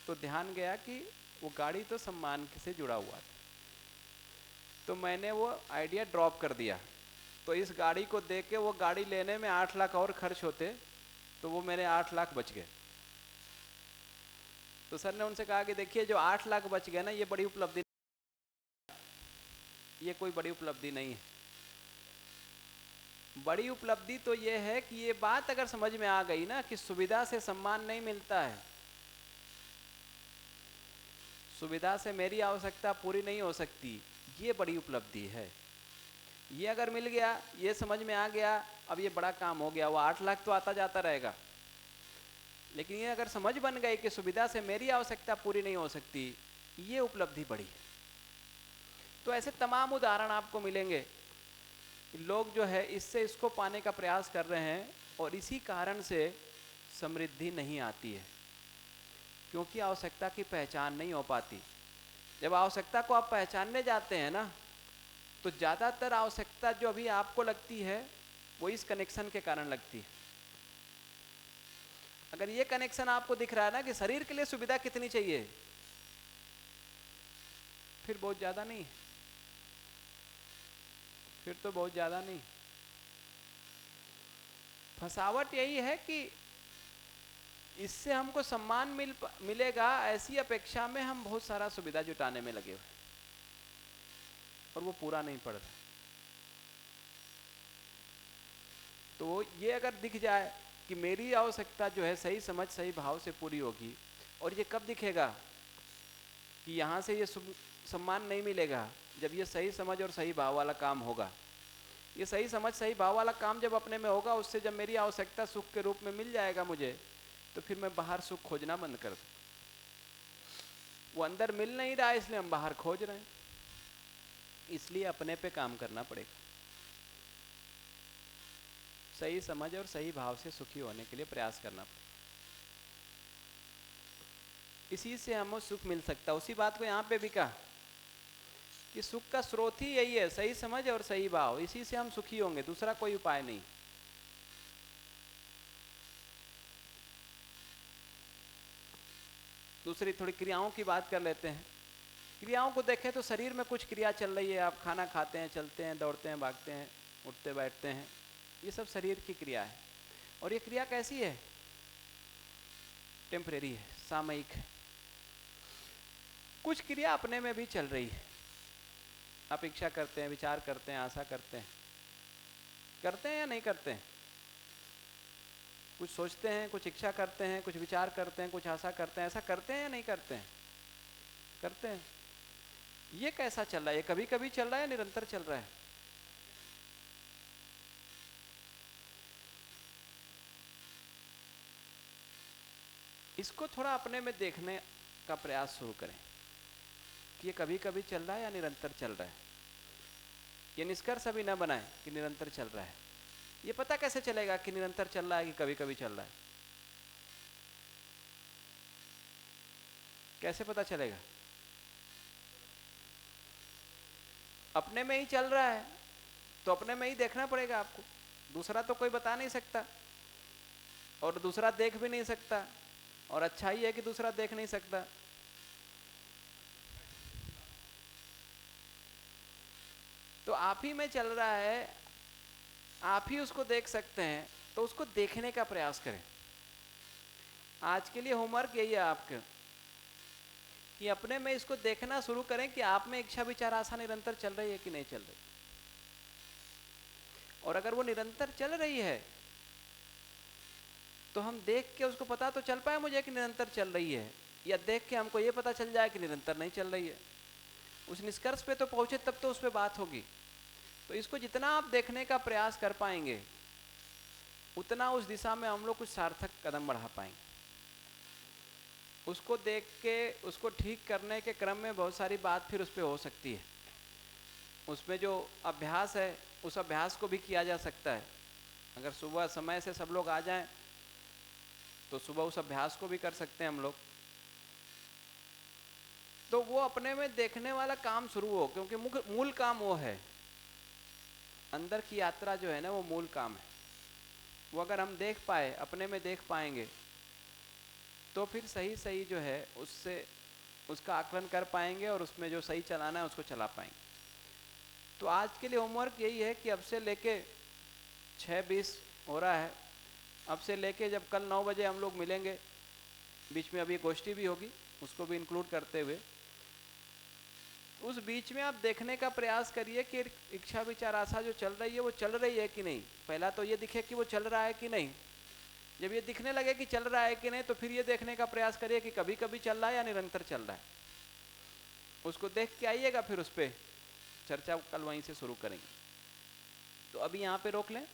तो ध्यान गया कि वो गाड़ी तो सम्मान से जुड़ा हुआ था, तो मैंने वो आइडिया ड्रॉप कर दिया। तो इस गाड़ी को देख के वो गाड़ी लेने में 8 लाख और खर्च होते तो वो मेरे 8 लाख बच गए। तो सर ने उनसे कहा कि देखिए जो 8 लाख बच गए ना, ये बड़ी उपलब्धि, ये कोई बड़ी उपलब्धि नहीं है। बड़ी उपलब्धि तो ये है कि ये बात अगर समझ में आ गई ना कि सुविधा से सम्मान नहीं मिलता है, सुविधा से मेरी आवश्यकता पूरी नहीं हो सकती, ये बड़ी उपलब्धि है। ये अगर मिल गया, ये समझ में आ गया, अब ये बड़ा काम हो गया। वो 8 लाख तो आता जाता रहेगा, लेकिन ये अगर समझ बन गई कि सुविधा से मेरी आवश्यकता पूरी नहीं हो सकती, ये उपलब्धि बड़ी है। तो ऐसे तमाम उदाहरण आपको मिलेंगे। लोग जो है इससे इसको पाने का प्रयास कर रहे हैं और इसी कारण से समृद्धि नहीं आती है, क्योंकि आवश्यकता की पहचान नहीं हो पाती। जब आवश्यकता को आप पहचानने जाते हैं ना, तो ज़्यादातर आवश्यकता जो अभी आपको लगती है वो इस कनेक्शन के कारण लगती है। अगर ये कनेक्शन आपको दिख रहा है ना कि शरीर के लिए सुविधा कितनी चाहिए, फिर बहुत ज़्यादा नहीं, फिर तो बहुत ज़्यादा नहीं। फंसावट यही है कि इससे हमको सम्मान मिलेगा, ऐसी अपेक्षा में हम बहुत सारा सुविधा जुटाने में लगे हुए और वो पूरा नहीं पड़ रहा। तो ये अगर दिख जाए कि मेरी आवश्यकता जो है सही समझ सही भाव से पूरी होगी, और ये कब दिखेगा कि यहाँ से ये सम्मान नहीं मिलेगा, जब ये सही समझ और सही भाव वाला काम होगा। ये सही समझ सही भाव वाला काम जब अपने में होगा, उससे जब मेरी आवश्यकता सुख के रूप में मिल जाएगा मुझे, तो फिर मैं बाहर सुख खोजना बंद कर दूँ। वो अंदर मिल नहीं रहा है इसलिए हम बाहर खोज रहे हैं, इसलिए अपने पे काम करना पड़ेगा। सही समझ और सही भाव से सुखी होने के लिए प्रयास करना पड़ेगा, इसी से हमें सुख मिल सकता है। उसी बात को यहाँ पे भी कहा कि सुख का स्रोत ही यही है, सही समझ और सही भाव, इसी से हम सुखी होंगे, दूसरा कोई उपाय नहीं। दूसरी थोड़ी क्रियाओं की बात कर लेते हैं। क्रियाओं को देखें तो शरीर में कुछ क्रिया चल रही है, आप खाना खाते हैं, चलते हैं, दौड़ते हैं, भागते हैं, उठते बैठते हैं, ये सब शरीर की क्रिया है। और ये क्रिया कैसी है? टेम्परेरी है, सामयिक है। कुछ क्रिया अपने में भी चल रही है, आप इच्छा करते हैं, विचार करते हैं, आशा करते हैं या नहीं करते हैं? कुछ सोचते हैं, कुछ इच्छा करते हैं, कुछ विचार करते हैं, कुछ आशा करते हैं, ऐसा करते हैं या नहीं करते हैं? करते हैं। ये कैसा चल रहा है? ये कभी कभी चल रहा है या निरंतर चल रहा है? इसको थोड़ा अपने में देखने का प्रयास शुरू करें कि ये कभी कभी चल रहा है या निरंतर चल रहा है। ये निष्कर्ष अभी न बनाएं कि निरंतर चल रहा है। ये पता कैसे चलेगा कि निरंतर चल रहा है कि कभी कभी चल रहा है? कैसे पता चलेगा? अपने में ही चल रहा है तो अपने में ही देखना पड़ेगा आपको, दूसरा तो कोई बता नहीं सकता और दूसरा देख भी नहीं सकता, और अच्छा ही है कि दूसरा देख नहीं सकता। तो आप ही में चल रहा है, आप ही उसको देख सकते हैं, तो उसको देखने का प्रयास करें। आज के लिए होमवर्क यही है आपका कि अपने में इसको देखना शुरू करें कि आप में इच्छा विचार आशा निरंतर चल रही है कि नहीं चल रही। और अगर वो निरंतर चल रही है तो हम देख के उसको पता तो चल पाए मुझे कि निरंतर चल रही है, या देख के हमको ये पता चल जाए कि निरंतर नहीं चल रही है। उस निष्कर्ष पे तो पहुंचे तब तो उस पर बात होगी। तो इसको जितना आप देखने का प्रयास कर पाएंगे उतना उस दिशा में हम लोग कुछ सार्थक कदम बढ़ा पाएंगे। उसको देख के उसको ठीक करने के क्रम में बहुत सारी बात फिर उस पर हो सकती है। उसमें जो अभ्यास है उस अभ्यास को भी किया जा सकता है। अगर सुबह समय से सब लोग आ जाएं तो सुबह उस अभ्यास को भी कर सकते हैं हम लोग। तो वो अपने में देखने वाला काम शुरू हो, क्योंकि मूल काम वो है, अंदर की यात्रा जो है ना वो मूल काम है। वो अगर हम देख पाए, अपने में देख पाएंगे, तो फिर सही सही जो है उससे उसका आकलन कर पाएंगे और उसमें जो सही चलाना है उसको चला पाएंगे। तो आज के लिए होमवर्क यही है कि अब से लेके 6:20 हो रहा है, अब से लेके जब कल 9 बजे हम लोग मिलेंगे, बीच में अभी गोष्ठी भी होगी, उसको भी इंक्लूड करते हुए उस बीच में आप देखने का प्रयास करिए कि इच्छा विचार आशा जो चल रही है वो चल रही है कि नहीं। पहला तो ये दिखे कि वो चल रहा है कि नहीं। जब ये दिखने लगे कि चल रहा है कि नहीं, तो फिर ये देखने का प्रयास करिए कि कभी कभी चल रहा है या निरंतर चल रहा है। उसको देख के आइएगा, फिर उस पर चर्चा कल वहीं से शुरू करेंगे। तो अभी यहाँ पे रोक लें।